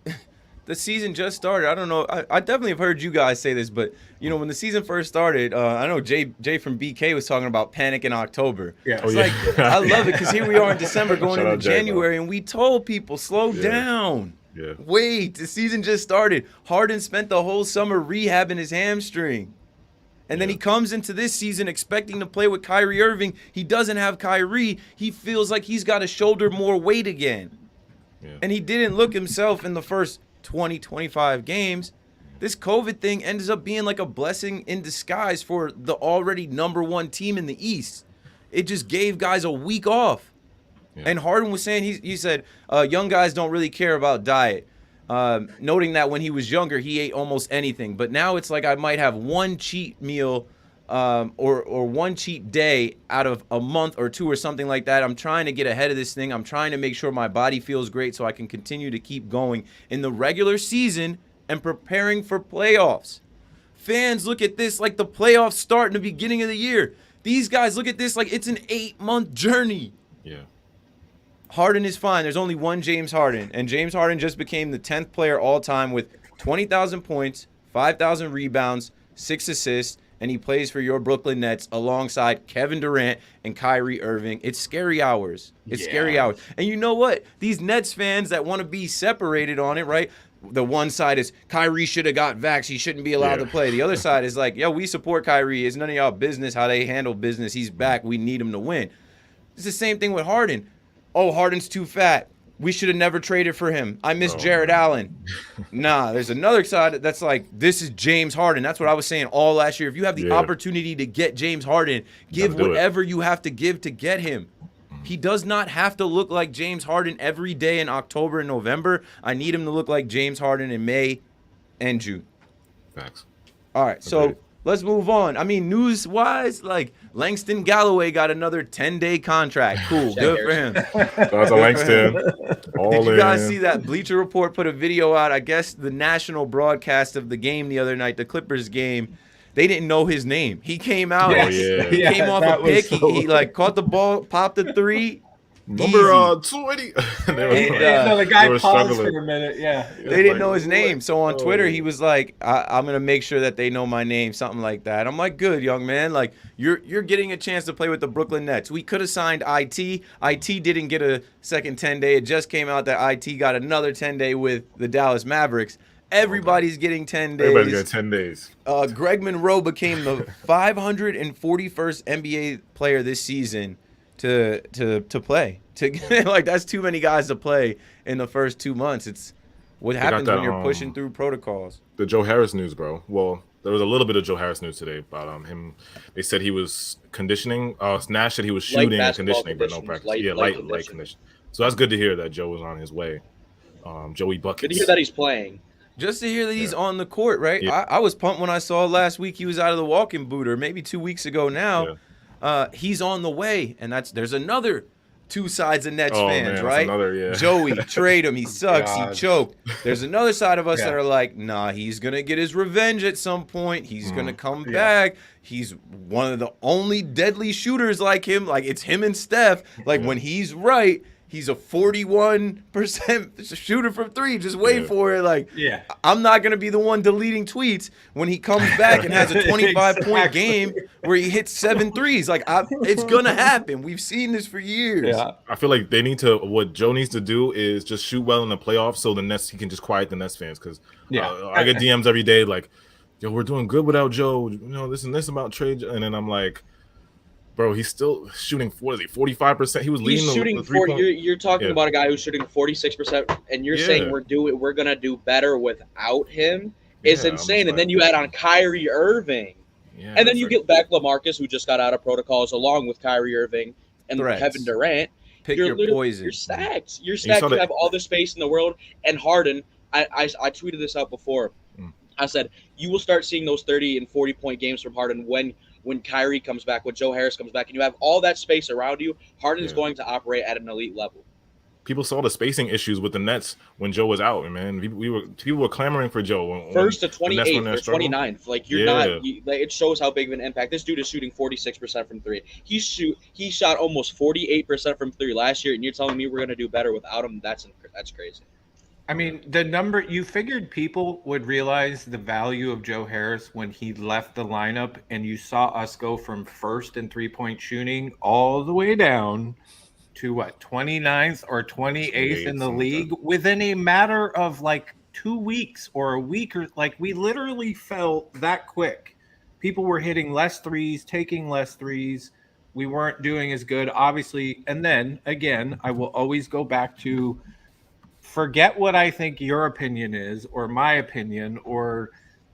the season just started. I don't know. I definitely have heard you guys say this, but when the season first started, I know Jay from BK was talking about panic in October. Yeah. It's like I love it because here we are in December going into January, and we told people slow down. Yeah. Wait, the season just started. Harden spent the whole summer rehabbing his hamstring. And then he comes into this season expecting to play with Kyrie Irving. He doesn't have Kyrie. He feels like he's got to shoulder more weight again. Yeah. And he didn't look himself in the first 20, 25 games. This COVID thing ends up being like a blessing in disguise for the already number 1 team in the East. It just gave guys a week off. Yeah. And Harden was saying, he said, young guys don't really care about diet. Noting that when he was younger, he ate almost anything. But now it's like I might have 1 cheat meal or 1 cheat day out of a month or 2 or something like that. I'm trying to get ahead of this thing. I'm trying to make sure my body feels great so I can continue to keep going in the regular season and preparing for playoffs. Fans look at this like the playoffs start in the beginning of the year. These guys look at this like it's an 8-month journey. Yeah. Harden is fine. There's only 1 James Harden, and James Harden just became the 10th player all time with 20,000 points, 5,000 rebounds, 6 assists, and he plays for your Brooklyn Nets alongside Kevin Durant and Kyrie Irving. It's scary hours. It's scary hours. And you know what? These Nets fans that want to be separated on it, right? The one side is Kyrie should have got vaxxed. He shouldn't be allowed to play. The other side is like, yo, we support Kyrie. It's none of y'all business how they handle business. He's back. We need him to win. It's the same thing with Harden. Oh, Harden's too fat. We should have never traded for him. I miss Jared Allen. Nah, there's another side that's like, this is James Harden. That's what I was saying all last year. If you have the opportunity to get James Harden, give whatever you have to give to get him. He does not have to look like James Harden every day in October and November. I need him to look like James Harden in May and June. Facts. All right, so let's move on. I mean, news-wise, like Langston Galloway got another 10-day contract. Cool, good for him. That's a Langston. Did you guys see that? Bleacher Report put a video out. I guess the national broadcast of the game the other night, the Clippers game, they didn't know his name. He came out. He came off a pick. He like caught the ball, popped the three. Number 280. The guy paused for a minute. Yeah, they didn't know his name. So on Twitter, he was like, "I'm gonna make sure that they know my name," something like that. I'm like, "Good, young man. Like you're getting a chance to play with the Brooklyn Nets. We could have signed IT. IT didn't get a second 10-day. It just came out that IT got another 10-day with the Dallas Mavericks. Everybody's getting 10 days. Everybody's getting 10 days. Greg Monroe became the 541st NBA player this season to play. Like that's too many guys to play in the first 2 months. It's what happens when you're pushing through protocols. The Joe Harris news, bro. Well, there was a little bit of Joe Harris news today about him. They said he was conditioning. Nash said he was shooting and conditioning, but no practice. Light conditioning. So that's good to hear that Joe was on his way. Joey Buckets. Good to hear that he's playing. Just to hear that he's on the court, right? Yeah. I was pumped when I saw last week he was out of the walk-in boot, or maybe 2 weeks ago now. Yeah. He's on the way, and there's another two sides of Nets fans, man, right? Joey, trade him. He sucks. He choked. There's another side of us that are like, nah, he's going to get his revenge at some point. He's going to come back. He's one of the only deadly shooters like him. Like, it's him and Steph. Like, when he's right, he's a 41% shooter from three. Just wait for it. Like, I'm not going to be the one deleting tweets when he comes back and has a 25-point game where he hits 7 threes. Like, it's going to happen. We've seen this for years. Yeah. I feel like what Joe needs to do is just shoot well in the playoffs so he can just quiet the Nets fans. Because I get DMs every day like, yo, we're doing good without Joe. You know, this and this about trade. And then I'm like, bro, he's still shooting 45%. He was leading the 3-point. You're talking about a guy who's shooting 46%, and you're saying we're gonna do better without him. It's insane. And then you add on Kyrie Irving, and then you get back LaMarcus, who just got out of protocols, along with Kyrie Irving and Kevin Durant. Pick your poison. You're stacked. You're stacked. You have all the space in the world. And Harden, I tweeted this out before. I said you will start seeing those 30 and 40-point games from Harden when Kyrie comes back, when Joe Harris comes back, and you have all that space around you. Harden is going to operate at an elite level. People saw the spacing issues with the Nets when Joe was out, man. People were clamoring for Joe. First to 28th or 29th. Like, it shows how big of an impact. This dude is shooting 46% from three. He shot almost 48% from three last year, and you're telling me we're going to do better without him? That's crazy. I mean, the number, you figured people would realize the value of Joe Harris when he left the lineup, and you saw us go from first in three-point shooting all the way down to 29th or 28th in the league within a matter of like 2 weeks or a week, or like we literally fell that quick. People were hitting less threes, taking less threes. We weren't doing as good, obviously. And then again, I will always go back to forget what I think your opinion is or my opinion or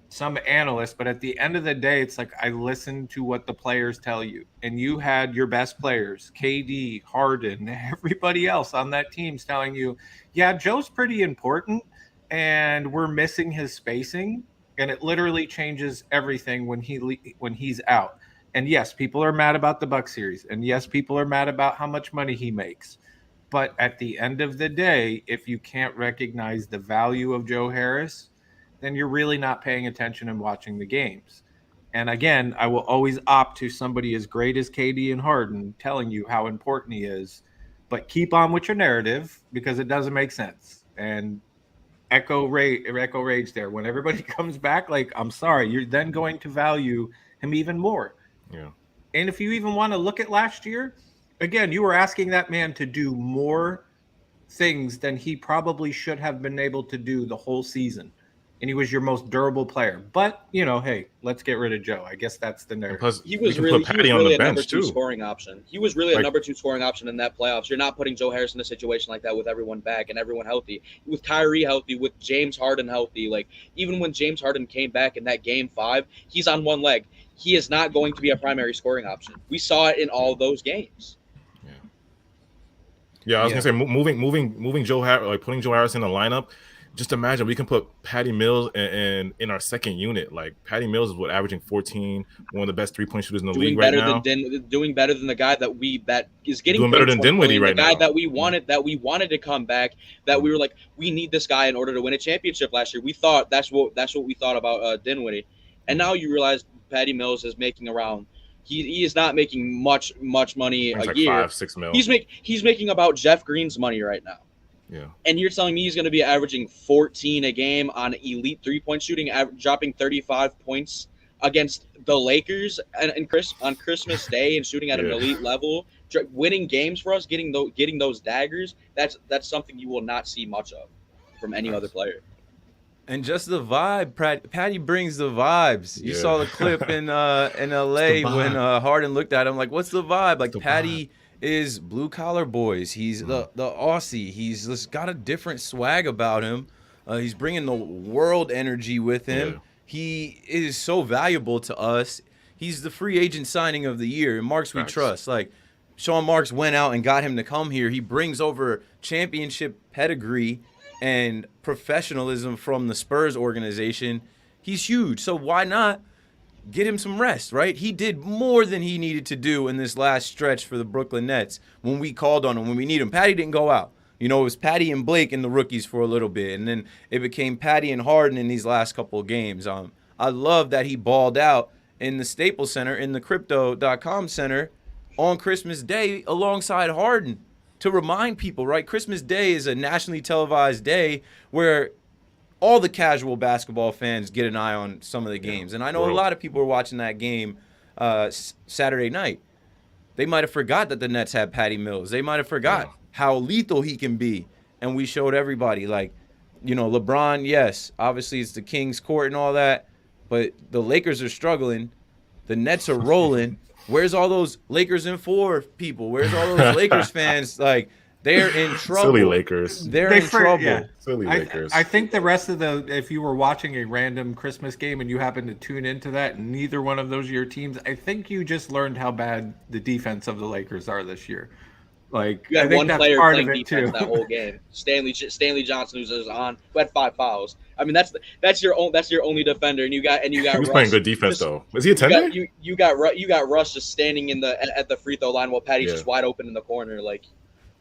some analyst, but at the end of the day, it's like I listen to what the players tell you. And you had your best players, KD, Harden, everybody else on that team's telling you, yeah, Joe's pretty important and we're missing his spacing, and it literally changes everything when he's out. And yes, people are mad about the Bucks series, and yes, people are mad about how much money he makes. But at the end of the day, if you can't recognize the value of Joe Harris, then you're really not paying attention and watching the games. And again, I will always opt to somebody as great as KD and Harden telling you how important he is, but keep on with your narrative because it doesn't make sense. And echo rage there. When everybody comes back, like, I'm sorry, you're then going to value him even more. Yeah. And if you even want to look at last year, again, you were asking that man to do more things than he probably should have been able to do the whole season. and he was your most durable player. But hey, let's get rid of Joe. I guess that's the And narrative. plus, He we was can really, put Patty on a the number bench two too. scoring option. He was really a Like- number two scoring option in that playoffs. You're not putting Joe Harris in a situation like that with everyone back and everyone healthy, with Kyrie healthy, with James Harden healthy. Like, even when James Harden came back in that game 5, he's on one leg. He is not going to be a primary scoring option. We saw it in all those games. Yeah, I was gonna say moving Joe Harris, like putting Joe Harris in the lineup. Just imagine we can put Patty Mills in our second unit. Like Patty Mills is averaging 14, one of the best 3-point shooters in the Doing league right better now. doing better than the guy that is getting Doing better paid than 20 Dinwiddie million, right the guy now. that we wanted to come back, that we were like, we need this guy in order to win a championship last year. We thought that's what we thought about Dinwiddie, and now you realize Patty Mills is making around. He is not making much money It's a like year. 5-6 mil. He's making about Jeff Green's money right now. Yeah. And you're telling me he's going to be averaging 14 a game on elite 3-point shooting, dropping 35 points against the Lakers on Christmas Day and shooting at an Yeah. elite level, winning games for us, getting those daggers. That's something you will not see much of from any other player. And just the vibe, Patty brings the vibes. You Yeah. saw the clip in LA vibe. when Harden looked at him like, "What's the vibe?" Like the Patty is blue collar boys. He's the Aussie. He's just got a different swag about him. He's bringing the world energy with him. Yeah. He is so valuable to us. He's the free agent signing of the year. And Marks we Facts. trust. Like Sean Marks went out and got him to come here. He brings over championship pedigree and professionalism from the Spurs organization. He's huge. So why not get him some rest, right? He did more than he needed to do in this last stretch for the Brooklyn Nets when we called on him, when we need him. Patty didn't go out. It was Patty and Blake and the rookies for a little bit, and then it became Patty and Harden in these last couple of games. I love that he balled out in the Staples Center, in the Crypto.com Center on Christmas Day alongside Harden to remind people, right? Christmas Day is a nationally televised day where all the casual basketball fans get an eye on some of the games. And I know a lot of people were watching that game Saturday night. They might have forgot that the Nets had Patty Mills. They might have forgot how lethal he can be. And we showed everybody, like, LeBron, yes, obviously it's the King's court and all that, but the Lakers are struggling. The Nets are rolling. Where's all those Lakers in 4 people? Where's all those Lakers fans? Like, they're in trouble. Silly Lakers. They're in trouble. Yeah. Silly Lakers. I think the rest of if you were watching a random Christmas game and you happened to tune into that, and neither one of those are your teams, I think you just learned how bad the defense of the Lakers are this year. Like, You I had think one that's player part playing of it defense too. that whole game. Stanley Johnson, who's on, who had 5 fouls. I mean, that's your only defender, and you got He was Russ. playing good defense though. Was he a 10? You got Russ just standing at the free throw line while Patty's just wide open in the corner. Like,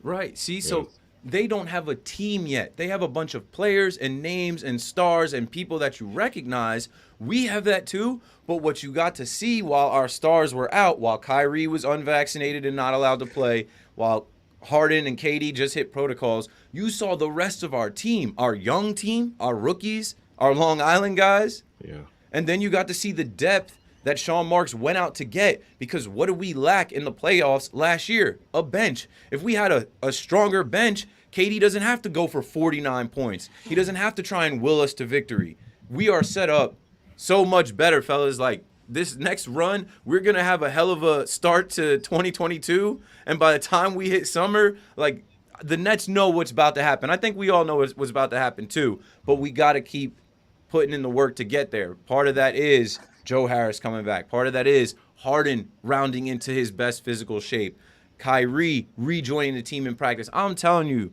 Right. See, so they don't have a team yet. They have a bunch of players and names and stars and people that you recognize. We have that too. But what you got to see while our stars were out, while Kyrie was unvaccinated and not allowed to play, while Harden and KD just hit protocols, you saw the rest of our team, our young team, our rookies, our Long Island guys. Yeah. And then you got to see the depth that Sean Marks went out to get, because what did we lack in the playoffs last year? A bench. If we had a stronger bench, KD doesn't have to go for 49 points. He doesn't have to try and will us to victory. We are set up so much better, fellas. Like, this next run, we're going to have a hell of a start to 2022. And by the time we hit summer, like, the Nets know what's about to happen. I think we all know what's about to happen too. But we got to keep putting in the work to get there. Part of that is Joe Harris coming back. Part of that is Harden rounding into his best physical shape. Kyrie rejoining the team in practice. I'm telling you,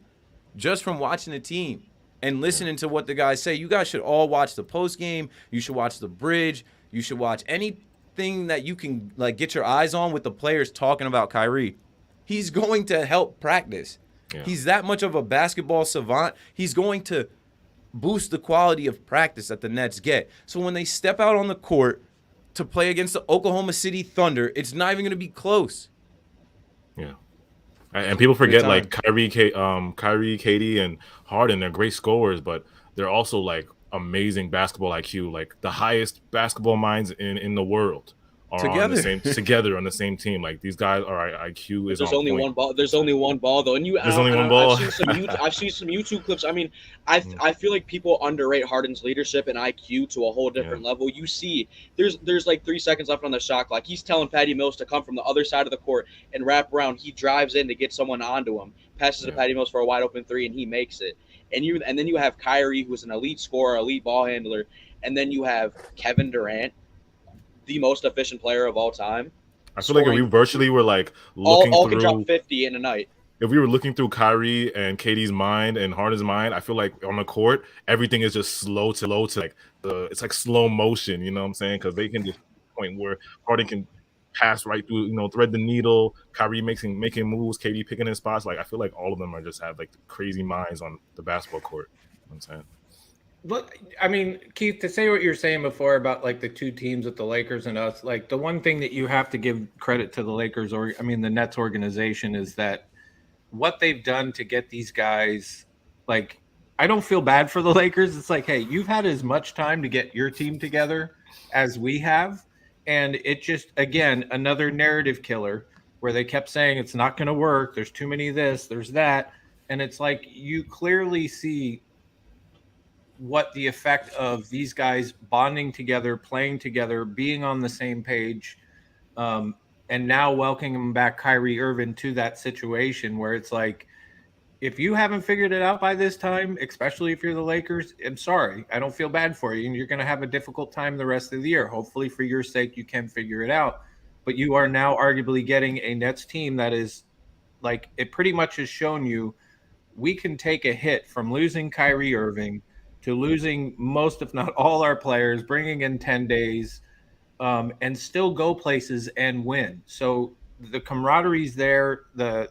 just from watching the team and listening to what the guys say, you guys should all watch the post game. You should watch the bridge. You should watch anything that you can, like, get your eyes on with the players talking about Kyrie. He's going to help practice. Yeah. He's that much of a basketball savant. He's going to boost the quality of practice that the Nets get. So when they step out on the court to play against the Oklahoma City Thunder, it's not even going to be close. Yeah. And people forget, time. like, Kyrie, KD, and Harden, they're great scorers, but they're also, like, amazing basketball IQ, like the highest basketball minds in the world are on the same together on the same team. Like these guys are IQ is There's on only point. one ball. There's only one ball though, and There's only one ball. I've seen some YouTube clips. I mean, I feel like people underrate Harden's leadership and IQ to a whole different level. You see, there's like 3 seconds left on the shot clock. He's telling Patty Mills to come from the other side of the court and wrap around. He drives in to get someone onto him, passes to Patty Mills for a wide open three, and he makes it. And then you have Kyrie, who's an elite scorer, elite ball handler, and then you have Kevin Durant, the most efficient player of all time. I feel like if we virtually were like looking all through, can drop 50 in a night. If we were looking through Kyrie and KD's mind and Harden's mind, I feel like on the court everything is just slow to like it's like slow motion. You know what I'm saying? Because they can just point where Harden can pass right through, thread the needle. Kyrie making moves, KD picking his spots. Like I feel like all of them are just have like crazy minds on the basketball court. You know what I'm saying. Look, I mean, Keith, to say what you're saying before about like the two teams with the Lakers and us, like the one thing that you have to give credit to the Lakers the Nets organization is that what they've done to get these guys, like, I don't feel bad for the Lakers. It's like, hey, you've had as much time to get your team together as we have. And it just, again, another narrative killer where they kept saying it's not going to work. There's too many of this, there's that. And it's like you clearly see what the effect of these guys bonding together, playing together, being on the same page, and now welcoming back Kyrie Irving to that situation where it's like, if you haven't figured it out by this time, especially if you're the Lakers, I'm sorry. I don't feel bad for you. And you're going to have a difficult time the rest of the year. Hopefully for your sake, you can figure it out. But you are now arguably getting a Nets team that is like, it pretty much has shown you we can take a hit from losing Kyrie Irving to losing most, if not all our players, bringing in 10 days, and still go places and win. So the camaraderie's there, the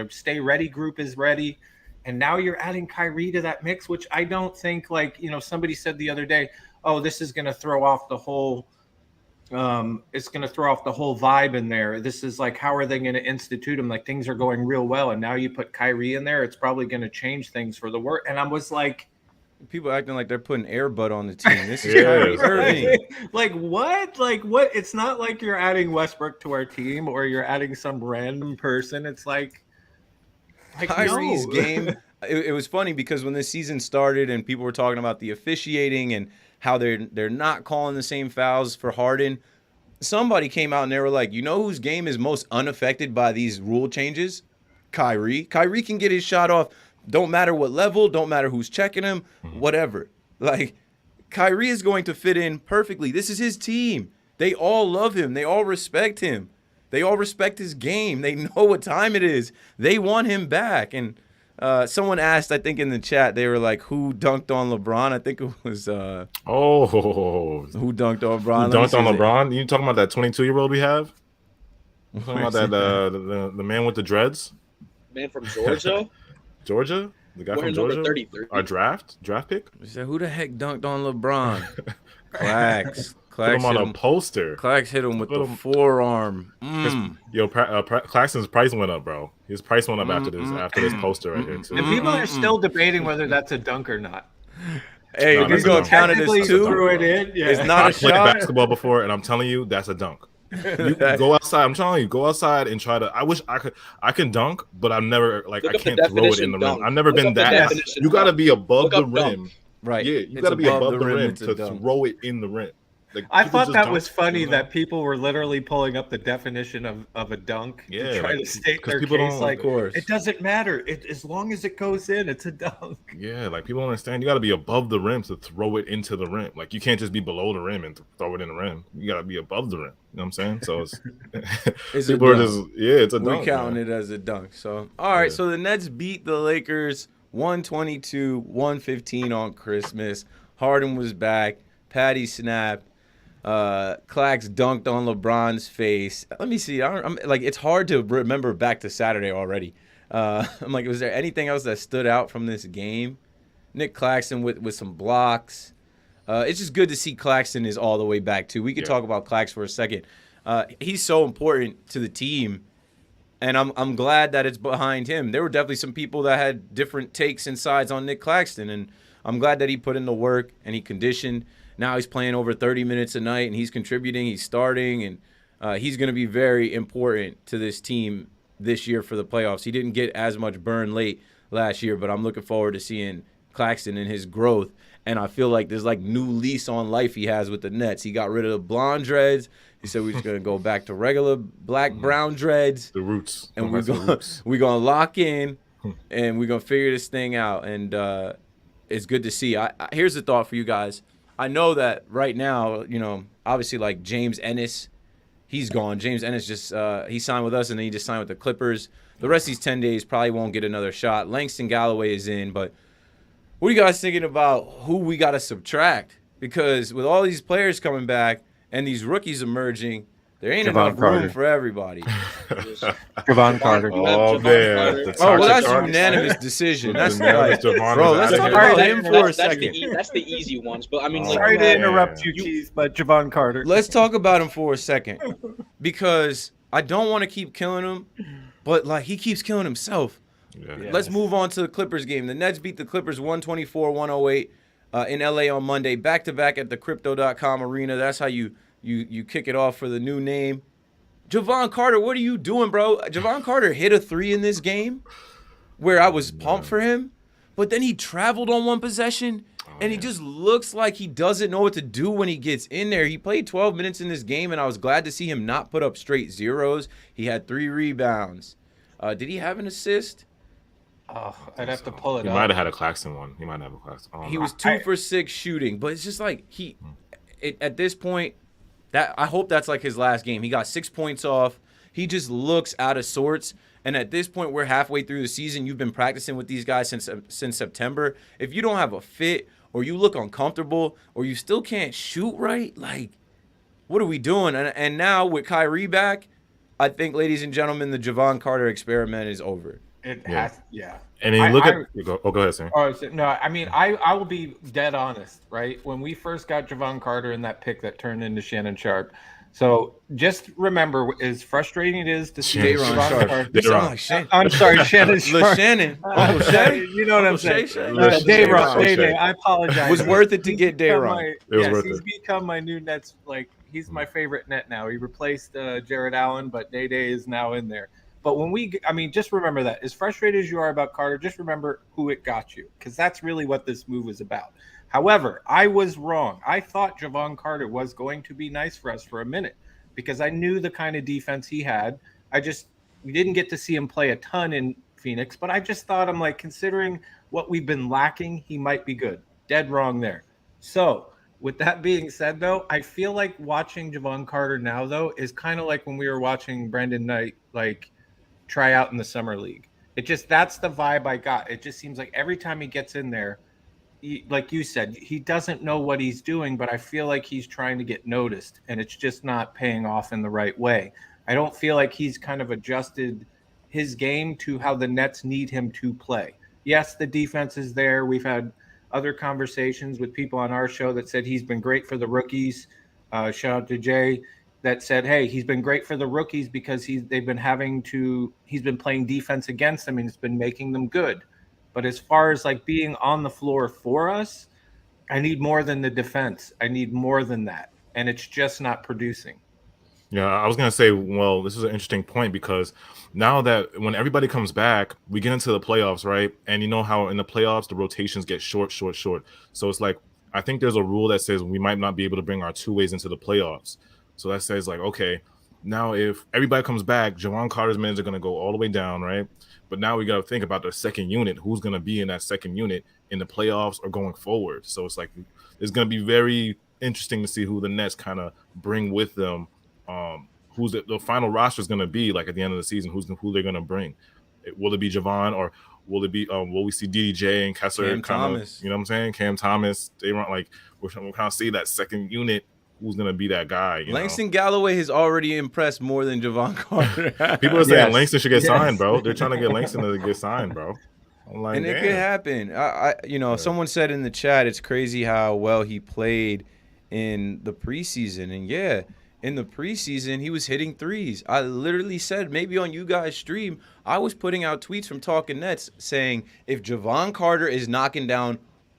stay ready group is ready, and now you're adding Kyrie to that mix, which I don't think, like, somebody said the other day, oh, this is going to throw off the whole it's going to throw off the whole vibe in there. This is like, how are they going to institute them? Like, things are going real well, and now you put Kyrie in there, it's probably going to change things for the work. And I was like, people acting like they're putting Air Bud on the team. This is Kyrie Irving. Like what? Like what? It's not like you're adding Westbrook to our team or you're adding some random person. It's like Kyrie's no. game. It was funny because when this season started and people were talking about the officiating and how they're not calling the same fouls for Harden, somebody came out and they were like, you know whose game is most unaffected by these rule changes? Kyrie. Kyrie can get his shot off. Don't matter what level, don't matter who's checking him, whatever. Like, Kyrie is going to fit in perfectly. This is his team. They all love him. They all respect him. They all respect his game. They know what time it is. They want him back. And someone asked, I think in the chat, they were like, who dunked on LeBron? I think it was who dunked on LeBron? Who dunked on LeBron? You talking about that 22-year-old we have? You talking about that the man with the dreads? Man from Georgia? Georgia? The guy from Georgia? 33. Our draft pick? He said, who the heck dunked on LeBron? Clax. Put him on a poster. Clax hit him with the forearm. Claxton's price went up, bro. His price went up after this poster right here, too. And people are still debating whether that's a dunk or not. Hey, No, if you're that's going a to count it Technically, as two, threw it in. Yeah. it's not I a played shot. basketball before, and I'm telling you, that's a dunk. You go outside. I'm telling you, go outside and try to. I wish I can dunk, but I'm never like Look I up the can't throw it in the definition rim. I've never Look been up the that. definition You got to be above Look the up dunk. rim. Right. Yeah, you It's got to be above the rim it's a to dunk. throw it in the rim. Like, I people thought just that dunk, was funny you know? that people were literally pulling up the definition of a dunk Yeah, to try like, to state 'cause their people case. don't- Like, Of course. it doesn't matter. As long as it goes in, it's a dunk. Yeah, like people don't understand. You got to be above the rim to throw it into the rim. Like you can't just be below the rim and throw it in the rim. You got to be above the rim. You know what I'm saying? So it's It's a people are dunk. just it's a We're dunk. counting man. it as a dunk. So, all right. Yeah. So the Nets beat the Lakers 122-115 on Christmas. Harden was back. Patty snapped. Clax dunked on LeBron's face. Let me see. I'm like, it's hard to remember back to Saturday already. I'm like, was there anything else that stood out from this game? Nick Claxton with some blocks. It's just good to see Claxton is all the way back too. We could talk about Clax for a second. He's so important to the team, and I'm glad that it's behind him. There were definitely some people that had different takes and sides on Nick Claxton, and I'm glad that he put in the work and he conditioned. Now he's playing over 30 minutes a night, and he's contributing. He's starting, and He's going to be very important to this team this year for the playoffs. He didn't get as much burn late last year, but I'm looking forward to seeing Claxton and his growth. And I feel like there's like new lease on life he has with the Nets. He got rid of the blonde dreads. He said we're just going to go back to regular brown dreads. The roots. And we're going to lock in and we're going to figure this thing out. And it's good to see. Here's the thought for you guys. I know that right now, obviously like James Ennis, he's gone. James Ennis just he signed with us and then he just signed with the Clippers. The rest of these 10 days probably won't get another shot. Langston Galloway is in, but what are you guys thinking about who we got to subtract? Because with all these players coming back and these rookies emerging, there ain't enough room for everybody. Javon Carter. Oh, man. Well, that's a unanimous decision. That's right. Bro, let's talk about him for a second. That's the easy ones. But I mean, Sorry to interrupt you, Keith, but Javon Carter. Let's talk about him for a second. Because I don't want to keep killing him, but like he keeps killing himself. Yeah. Let's move on to the Clippers game. The Nets beat the Clippers 124-108 in LA on Monday, back-to-back at the Crypto.com arena. That's how you kick it off for the new name. Javon Carter, what are you doing, bro? Javon Carter hit a 3 in this game where I was pumped for him, but then he traveled on one possession, and he just looks like he doesn't know what to do when he gets in there. He played 12 minutes in this game, and I was glad to see him not put up straight zeros. He had 3 rebounds. Did he have an assist? Oh, I'd have to pull it He up. might have had a Claxton one. He might have a Claxton. He was 2 for 6 shooting, but it's just like at this point, that I hope that's like his last game. He got 6 points off. He just looks out of sorts. And at this point, we're halfway through the season. You've been practicing with these guys since September. If you don't have a fit, or you look uncomfortable, or you still can't shoot right, like, what are we doing? And now with Kyrie back, I think, ladies and gentlemen, the Javon Carter experiment is over. It has, And then you look at go ahead, Sam. Oh, no, I mean, I will be dead honest, right? When we first got Javon Carter in that pick that turned into Shannon Sharp, so just remember, as frustrating it is to see J-Ron Javon Sharp. Carter. You sound like Shannon. I'm sorry, Shannon Sharp. Shannon. Uncle Shay? You know what I'm saying? Shay. J-Ron. I apologize. It was worth it to get Day-Ron. Day-Ron. Yes, he's become my new Nets. Like, he's my favorite net now. He replaced Jared Allen, but Day-Day is now in there. But just remember that. As frustrated as you are about Carter, just remember who it got you, because that's really what this move is about. However, I was wrong. I thought Javon Carter was going to be nice for us for a minute because I knew the kind of defense he had. We didn't get to see him play a ton in Phoenix, but I just thought, I'm like, considering what we've been lacking, he might be good. Dead wrong there. So with that being said, though, I feel like watching Javon Carter now, though, is kind of like when we were watching Brandon Knight, like, try out in the summer league. That's the vibe I got. It just seems like every time he gets in there, like you said, he doesn't know what he's doing, but I feel like he's trying to get noticed, and it's just not paying off in the right way. I don't feel like he's kind of adjusted his game to how the Nets need him to play. Yes, the defense is there. We've had other conversations with people on our show that said he's been great for the rookies. Shout out to Jay. That said, hey, he's been great for the rookies because he's been playing defense against them and it's been making them good. But as far as like being on the floor for us, I need more than the defense. I need more than that. And it's just not producing. Yeah, I was going to say, well, this is an interesting point because now that when everybody comes back, we get into the playoffs, right? And you know how in the playoffs, the rotations get short. So it's like, I think there's a rule that says we might not be able to bring our two-ways into the playoffs. So that says like, okay, now if everybody comes back, Javon Carter's minutes are going to go all the way down, right? But now we got to think about the second unit. Who's going to be in that second unit in the playoffs or going forward? So it's like it's going to be very interesting to see who the Nets kind of bring with them. Who's the final roster is going to be like at the end of the season? Who they're going to bring? Will it be Javon or will it be? Will we see DDJ and Kessler? Cam Thomas. You know what I'm saying? Cam Thomas. They run like we're kind of see that second unit. Who's going to be that guy? Langston Galloway has already impressed more than Javon Carter. People are saying Langston should get signed, bro. They're trying to get Langston to get signed, bro. I'm like, and it could happen. Someone said in the chat, it's crazy how well he played in the preseason. And yeah, in the preseason, he was hitting threes. I literally said, maybe on you guys' stream, I was putting out tweets from Talkin Nets saying, if Javon Carter is knocking down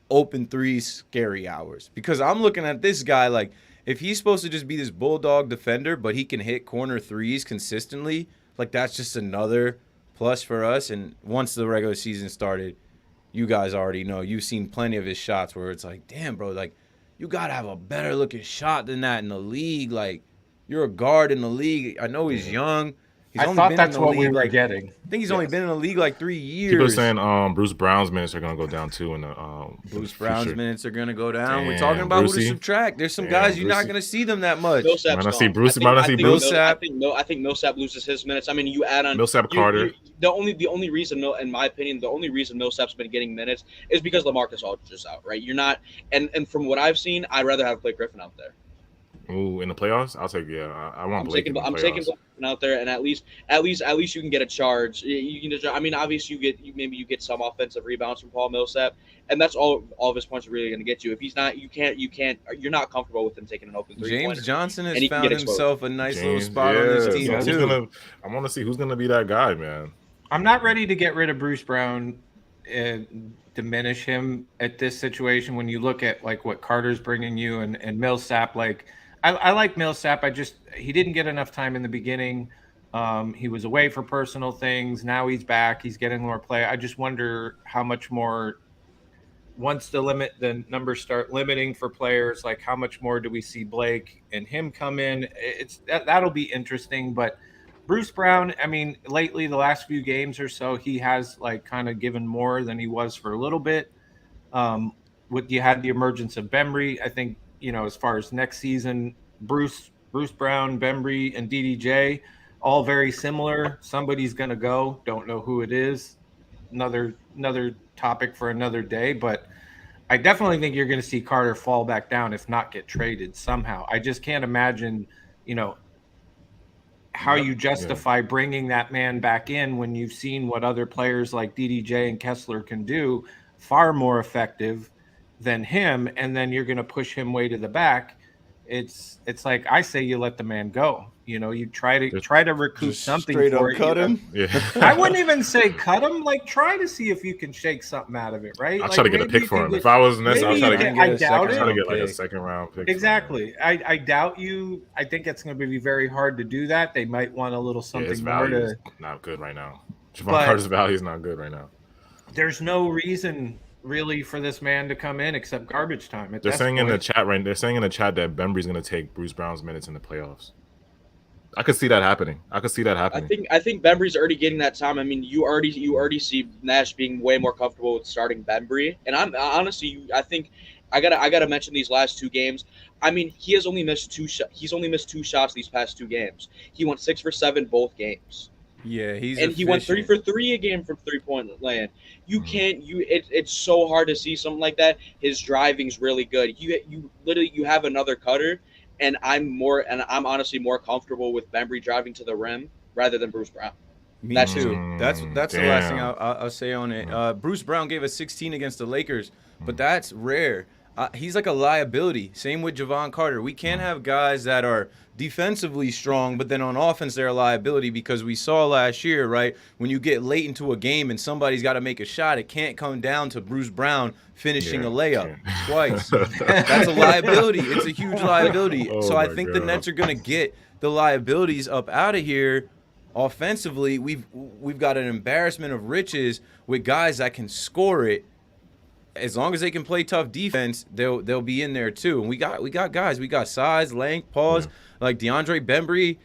open threes, scary hours. Because I'm looking at this guy like, if he's supposed to just be this bulldog defender, but he can hit corner threes consistently, like that's just another plus for us. And once the regular season started, you guys already know. You've seen plenty of his shots where it's like, damn, bro, like you gotta have a better looking shot than that in the league. Like you're a guard in the league. I know he's young. He's I only thought been that's in the what we league were like getting. I think he's only been in the league like 3 years. People are saying Bruce Brown's minutes are gonna go down too in the Bruce Brown's future. minutes are gonna go down. We're Damn, talking about who Brucey. to subtract. There's some Damn, guys you're not Brucey. gonna see them that much. Millsap's Might not see gone. Bruce- I might not think- see I think Bruce. I think Millsap loses his minutes. I mean, you add on Millsap Carter. The only reason, in my opinion, the only reason Millsap's been getting minutes is because LaMarcus Aldridge is out, right? You're not, and from what I've seen, I'd rather have Blake Griffin out there. Ooh, in the playoffs, I'll take I want Blake in the I'm playoffs. taking Blake Griffin out there, and at least you can get a charge. You can just, I mean, obviously you get some offensive rebounds from Paul Millsap, and that's all of his points are really going to get you. If he's not, you're not comfortable with him taking an open 3 James Johnson and has he can found get exposed. himself a nice little James, spot on this yeah, team so who's too. I want to see who's gonna be that guy, man. I'm not ready to get rid of Bruce Brown and diminish him at this situation. When you look at like what Carter's bringing you and Millsap, like I like Millsap. He didn't get enough time in the beginning. He was away for personal things. Now he's back. He's getting more play. I just wonder how much more once the numbers start limiting for players, like how much more do we see Blake and him come in? That'll be interesting. But Bruce Brown, I mean, lately the last few games or so, he has like kind of given more than he was for a little bit. You had the emergence of Bembry. I think, as far as next season, Bruce Brown, Bembry, and DDJ, all very similar. Somebody's gonna go. Don't know who it is. Another topic for another day. But I definitely think you're going to see Carter fall back down, if not get traded somehow. I just can't imagine, how you justify bringing that man back in when you've seen what other players like DDJ and Kessler can do, far more effective than him, and then you're going to push him way to the back. It's like I say, you let the man go. You try to recoup Just something straight for up it. cut him. Yeah, I wouldn't even say cut him. Like, try to see if you can shake something out of it, right? I'll Like, try to get a maybe pick you for can him. get- If I was Nets, I'll maybe try to you get. can- I doubt I'll try to it. get like a pick. second round pick. for him. Exactly. I doubt you. I think it's going to be very hard to do that. They might want a little Yeah, his something more value is to. not good right now. Javon But- Carter's value is not good right now. There's no reason really for this man to come in except garbage time. At They're that saying in the point. chat They're saying in the chat that Bembry's going to take Bruce Brown's minutes in the playoffs. I could see that happening. I think Bembry's already getting that time. I mean, you already see Nash being way more comfortable with starting Bembry, and I think I gotta mention these last 2 games. I mean, he has only missed 2 shots. He's only missed 2 shots these past 2 games. He went 6 for 7 both games. Yeah, He went 3 for 3 a game from 3-point land. It's so hard to see something like that. His driving's really good. You have another cutter. And I'm honestly more comfortable with Bembry driving to the rim rather than Bruce Brown. Me That's too. That's the last thing damn. I'll say on it. Bruce Brown gave us 16 against the Lakers, but that's rare. He's like a liability. Same with Javon Carter. We can't have guys that are defensively strong, but then on offense they're a liability, because we saw last year, right, when you get late into a game and somebody's got to make a shot, it can't come down to Bruce Brown finishing a layup twice. That's a liability. It's a huge liability. Oh so I my think the God. Nets are going to get the liabilities up out of here. Offensively, we've got an embarrassment of riches with guys that can score it. As long as they can play tough defense, they'll be in there too. And we got guys. We got size, length, pause, like DeAndre Bembry,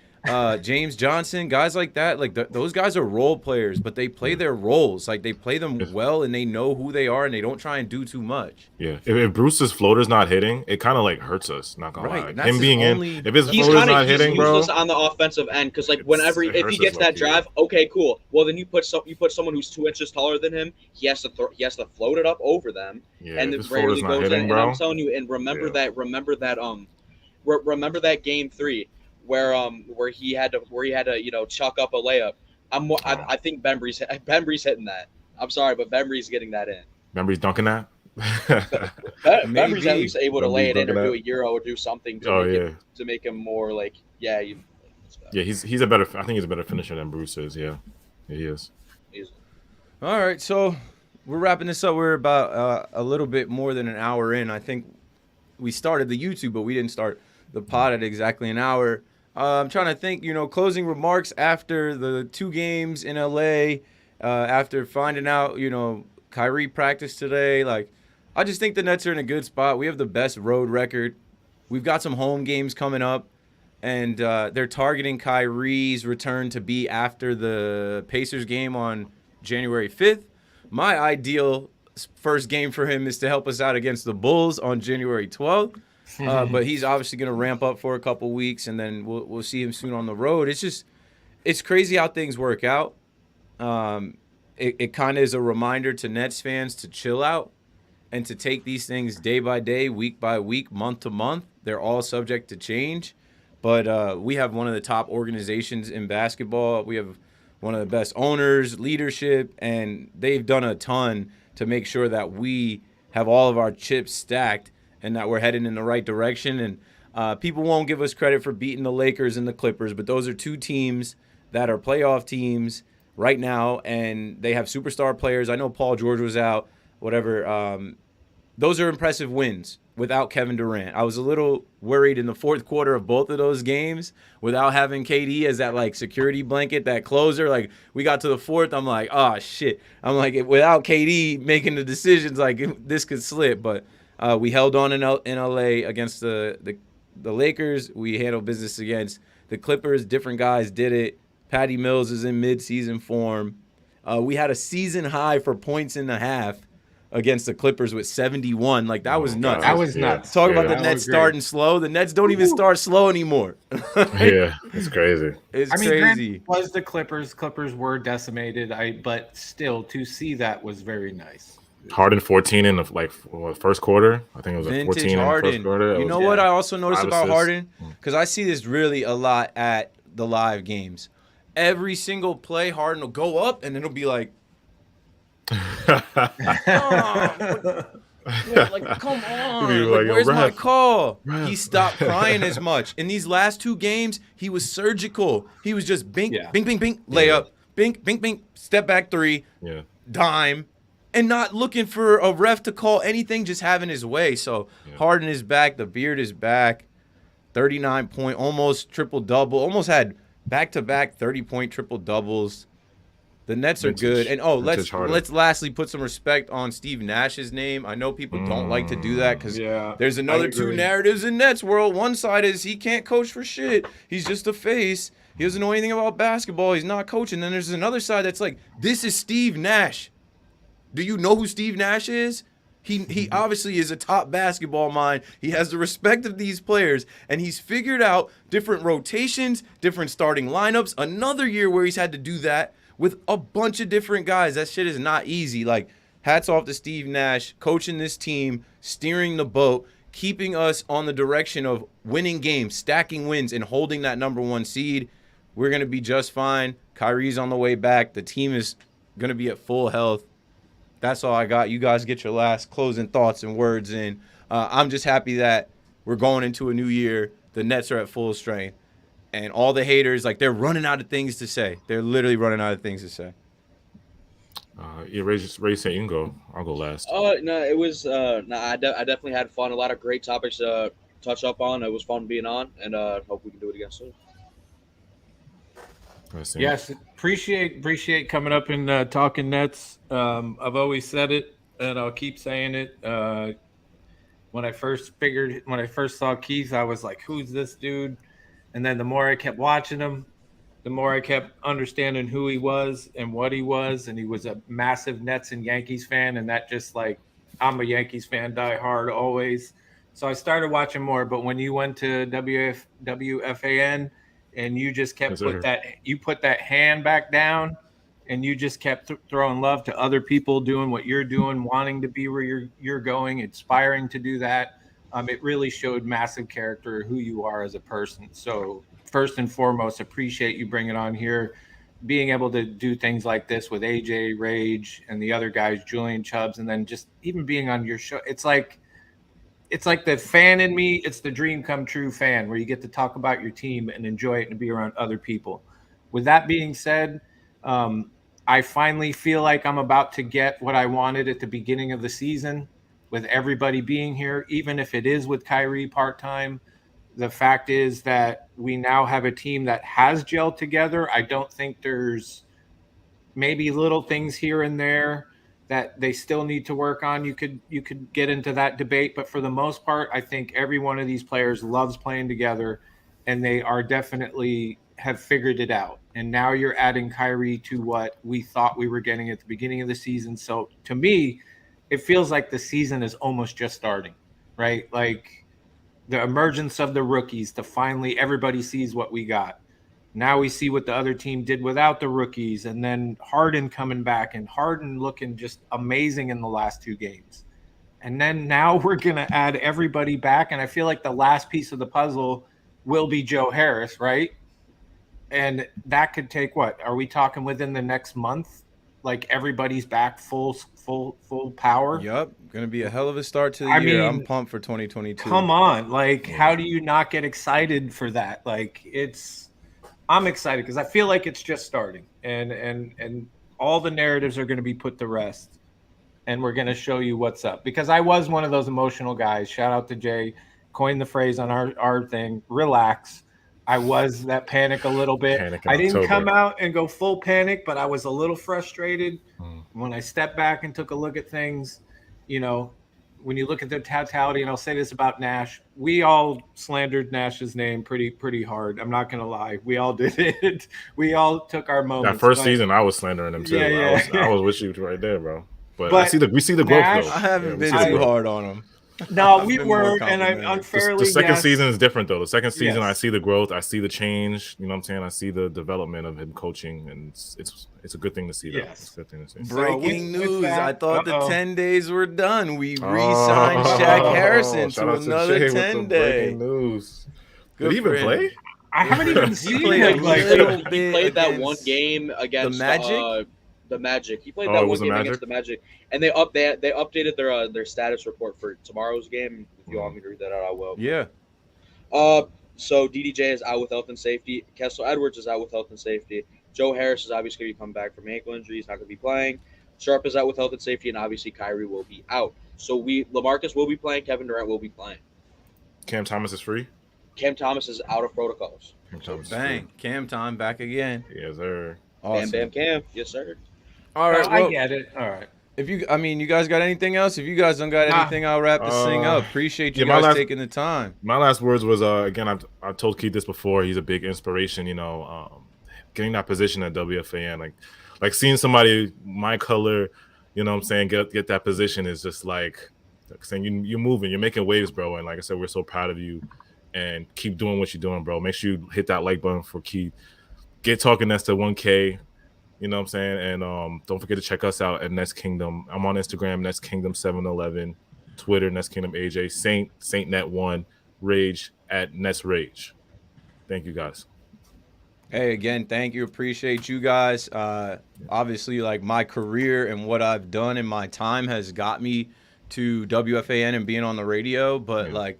James Johnson, guys like that. Like those guys are role players, but they play their roles. Like they play them well, and they know who they are, and they don't try and do too much. Yeah, if Bruce's floater's not hitting, it kind of like hurts us. Not gonna Right, lie, and that's him his being only- in, if his He's floater's not hitting, bro. useless on the offensive end because, like, whenever it if hurts he gets us that low-key. drive, okay, cool. Well, then you put someone who's 2 inches taller than him. He has to float it up over them, Yeah, and if it his rarely floater's not goes in. hitting, And bro. I'm telling you, and remember Yeah. that game 3 where he had to chuck up a layup. I think Bembry's hitting that. I'm sorry, but Bembry's getting that in. Bembry's dunking that. Bembry's at Maybe. least able to Bembry's lay it in or dunking do a euro or do something to Oh, make yeah. to make him more like Yeah, he's a better. I think he's a better finisher than Bruce is. Yeah, he is. All right, so we're wrapping this up. We're about a little bit more than an hour in. I think we started the YouTube, but we didn't start the pod at exactly an hour. I'm trying to think, closing remarks after the 2 games in LA, after finding out, Kyrie practiced today. Like, I just think the Nets are in a good spot. We have the best road record. We've got some home games coming up, and they're targeting Kyrie's return to be after the Pacers game on January 5th. My ideal first game for him is to help us out against the Bulls on January 12th. But he's obviously going to ramp up for a couple weeks, and then we'll see him soon on the road. It's crazy how things work out. It kind of is a reminder to Nets fans to chill out and to take these things day by day, week by week, month to month. They're all subject to change. But we have one of the top organizations in basketball. We have one of the best owners, leadership, and they've done a ton to make sure that we have all of our chips stacked and that we're heading in the right direction. And people won't give us credit for beating the Lakers and the Clippers, but those are 2 teams that are playoff teams right now, and they have superstar players. I know Paul George was out, whatever. Those are impressive wins without Kevin Durant. I was a little worried in the fourth quarter of both of those games without having KD as that, like, security blanket, that closer. Like, we got to the fourth, I'm like, oh, shit. I'm like, without KD making the decisions, like, this could slip. But we held on in LA against the Lakers. We handled business against the Clippers. Different guys did it. Patty Mills is in mid-season form. We had a season high for points in the half against the Clippers with 71. Like, that was nuts. That was nuts. Talk about the Nets starting slow. The Nets don't even start slow anymore. Yeah, it's crazy. It's I mean, crazy. granted, it was the Clippers. Clippers were decimated. But still, to see that was very nice. Harden 14 in the first quarter. I think it was Vintage 14 Harden. in the first quarter. You know what I also noticed 5 about assists. Harden? Because I see this really a lot at the live games. Every single play, Harden will go up, and it'll be like, like, come on. He'd be Like, like, where's my ref. call? Ref. He stopped crying as much. In these last 2 games, he was surgical. He was just bink, bink, bink, bink, layup, bink, bink, bink, step back 3, Yeah. dime, and not looking for a ref to call anything, just having his way. So Harden is back. The beard is back. 39-point, almost triple-double. Almost had back-to-back 30-point triple-doubles. The Nets are good. And, let's lastly put some respect on Steve Nash's name. I know people don't like to do that because there's another 2 narratives in Nets world. One side is he can't coach for shit. He's just a face. He doesn't know anything about basketball. He's not coaching. Then there's another side that's like, this is Steve Nash. Do you know who Steve Nash is? He obviously is a top basketball mind. He has the respect of these players, and he's figured out different rotations, different starting lineups. Another year where he's had to do that with a bunch of different guys. That shit is not easy. Like, hats off to Steve Nash, coaching this team, steering the boat, keeping us on the direction of winning games, stacking wins, and holding that number 1 seed. We're going to be just fine. Kyrie's on the way back. The team is going to be at full health. That's all I got. You guys get your last closing thoughts and words in. I'm just happy that we're going into a new year. The Nets are at full strength. And all the haters, like, they're running out of things to say. They're literally running out of things to say. Ray said you can go. I'll go last. No, it was. I definitely had fun. A lot of great topics to touch up on. It was fun being on, and hope we can do it again soon. Yes, appreciate coming up and talking Nets. I've always said it, and I'll keep saying it. When I first saw Keith, I was like, "Who's this dude?" And then the more I kept watching him, the more I kept understanding who he was and what he was. And he was a massive Nets and Yankees fan, and that just like, I'm a Yankees fan, die hard always. So I started watching more. But when you went to WFAN. And you just kept put that hand back down, and you just kept throwing love to other people doing what you're doing, wanting to be where you're going, inspiring to do that. It really showed massive character, who you are as a person. So first and foremost, appreciate you bringing on here, being able to do things like this with AJ, Rage, and the other guys, Julian Chubbs, and then just even being on your show. It's like the fan in me. It's the dream come true fan where you get to talk about your team and enjoy it and be around other people. With that being said, I finally feel like I'm about to get what I wanted at the beginning of the season with everybody being here, even if it is with Kyrie part-time. The fact is that we now have a team that has gelled together. I don't think there's maybe little things here and there that they still need to work on. You could get into that debate, but for the most part, I think every one of these players loves playing together, and they are definitely have figured it out. And now you're adding Kyrie to what we thought we were getting at the beginning of the season. So to me, it feels like the season is almost just starting, right? Like the emergence of the rookies to finally everybody sees what we got. Now we see what the other team did without the rookies, and then Harden coming back, and Harden looking just amazing in the last 2 games. And then now we're going to add everybody back, and I feel like the last piece of the puzzle will be Joe Harris, right? And that could take what? Are we talking within the next month? Like everybody's back full power? Yup, gonna be a hell of a start to the I year. mean, I'm pumped for 2022. Come on, like how do you not get excited for that? Like I'm excited because I feel like it's just starting, and all the narratives are going to be put to rest, and we're going to show you what's up. Because I was one of those emotional guys. Shout out to Jay, coined the phrase on our thing. Relax. I was that panic a little bit. Panic in I didn't October. come out and go full panic, but I was a little frustrated when I stepped back and took a look at things. You know, when you look at the totality, and I'll say this about Nash, we all slandered Nash's name pretty hard. I'm not gonna lie, we all did it. We all took our moments. That first season, I was slandering him too. Yeah. I was with you right there, bro. But But we see the growth Nash- though. I haven't we been see the too growth. hard on him. No, I've we been more weren't, and I complimentary. unfairly The second guessed- season is different though. The second season, Yes. I see the growth, I see the change. You know what I'm saying? I see the development of him coaching, and it's a good thing to see. That. Yes. It's a good thing to see. So Breaking with news. that- I thought the uh-oh. 10 days were done. We re-signed Shaq Harrison Shout to out another Jay with the 10 day. breaking news. Good Did he even for him. play? I haven't even He seen played it. a Like, little He bit played that against one game against Magic? The Magic. He played Oh, that it one was the game Magic? against the Magic, and they updated their status report for tomorrow's game. If you want me to read that out, I will. Yeah. So DDJ is out with health and safety. Kessler Edwards is out with health and safety. Joe Harris is obviously going to be coming back from ankle injury. He's not going to be playing. Sharp is out with health and safety, and obviously Kyrie will be out. So LaMarcus will be playing. Kevin Durant will be playing. Cam Thomas is free. Cam Thomas is out of protocols. Cam Thomas is Bang. Cam time back again. free. Yes, sir. Awesome. Bam, bam, Cam. Yes, sir. All right. I Well, get it. All right. you guys got anything else? If you guys don't got Nah. anything, I'll wrap this thing up. Appreciate you yeah, my guys last- taking the time. My last words was again. I've told Keith this before. He's a big inspiration. You know, getting that position at WFAN, like seeing somebody my color, you know what I'm saying, get that position is just like saying you're moving, you're making waves, bro. And like I said, we're so proud of you, and keep doing what you're doing, bro. Make sure you hit that like button for Keith. Get Talkin Nets to 1K. You know what I'm saying? And don't forget to check us out at Nets Kingdom. I'm on Instagram, Nets Kingdom 711, Twitter, Nets Kingdom AJ, Saint Net 1, Rage at Nets Rage. Thank you guys. Hey, again, thank you. Appreciate you guys. Obviously, like my career and what I've done in my time has got me to WFAN and being on the radio, but like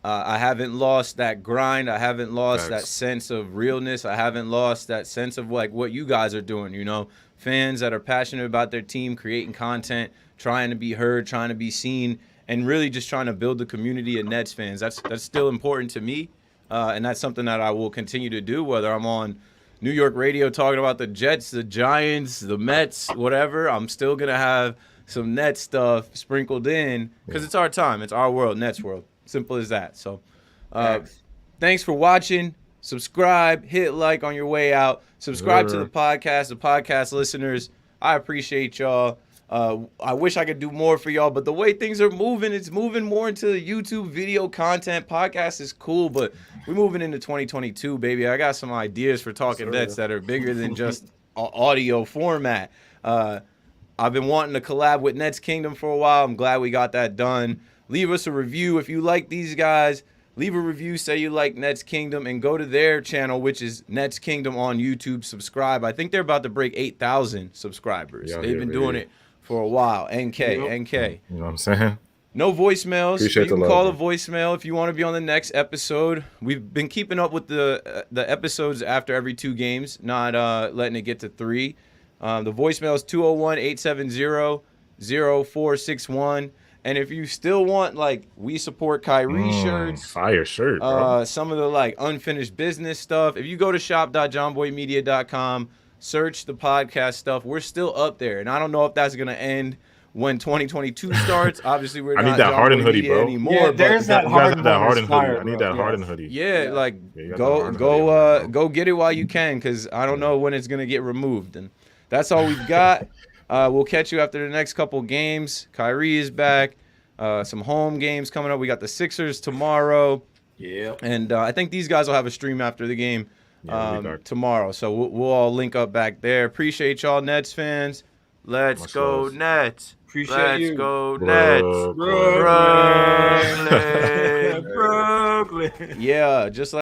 I haven't lost that grind. I haven't lost that sense of realness. I haven't lost that sense of like what you guys are doing, you know, fans that are passionate about their team, creating content, trying to be heard, trying to be seen, and really just trying to build the community of Nets fans. That's still important to me, and that's something that I will continue to do, whether I'm on New York radio talking about the Jets, the Giants, the Mets, whatever. I'm still going to have some Nets stuff sprinkled in because it's our time. It's our world, Nets world. Simple as that. So thanks for watching. Subscribe, hit like on your way out. Subscribe to the podcast listeners. I appreciate y'all. I wish I could do more for y'all, but the way things are moving, it's moving more into YouTube video content. Podcast is cool, but we're moving into 2022, baby. I got some ideas for Talkin Nets that are bigger than just audio format. I've been wanting to collab with Nets Kingdom for a while. I'm glad we got that done. Leave us a review if you like these guys. Leave a review, say you like Nets Kingdom, and go to their channel, which is Nets Kingdom on YouTube. Subscribe. I think they're about to break 8,000 subscribers. Yeah, They've been doing it for a while. NK. You know what I'm saying? No voicemails. Appreciate You the can call love, a voicemail if you want to be on the next episode. We've been keeping up with the episodes after every 2 games, not letting it get to 3. The voicemail is 201-870-0461. And if you still want, like, we support Kyrie shirts, fire shirt, bro. some of the like unfinished business stuff. If you go to shop.johnboymedia.com, search the podcast stuff, we're still up there. And I don't know if that's gonna end when 2022 starts. Obviously, we're I need not that John Harden Boy hoodie, Media bro. anymore. Yeah, but there's that You guys Harden have that one Harden is hoodie. fire, I need bro. that Harden Yes. hoodie. yeah, like Yeah, you got the go Harden hoodie on there, bro. go get it while you can, because I don't know when it's gonna get removed. And that's all we've got. We'll catch you after the next couple games. Kyrie is back. Some home games coming up. We got the Sixers tomorrow. Yeah. And I think these guys will have a stream after the game Yeah, we'll be back. tomorrow. So we'll all link up back there. Appreciate y'all, Nets fans. Let's Much go, love. Nets. Appreciate Let's you. go, Nets. Brooklyn. Brooklyn. Brooklyn. Yeah, just like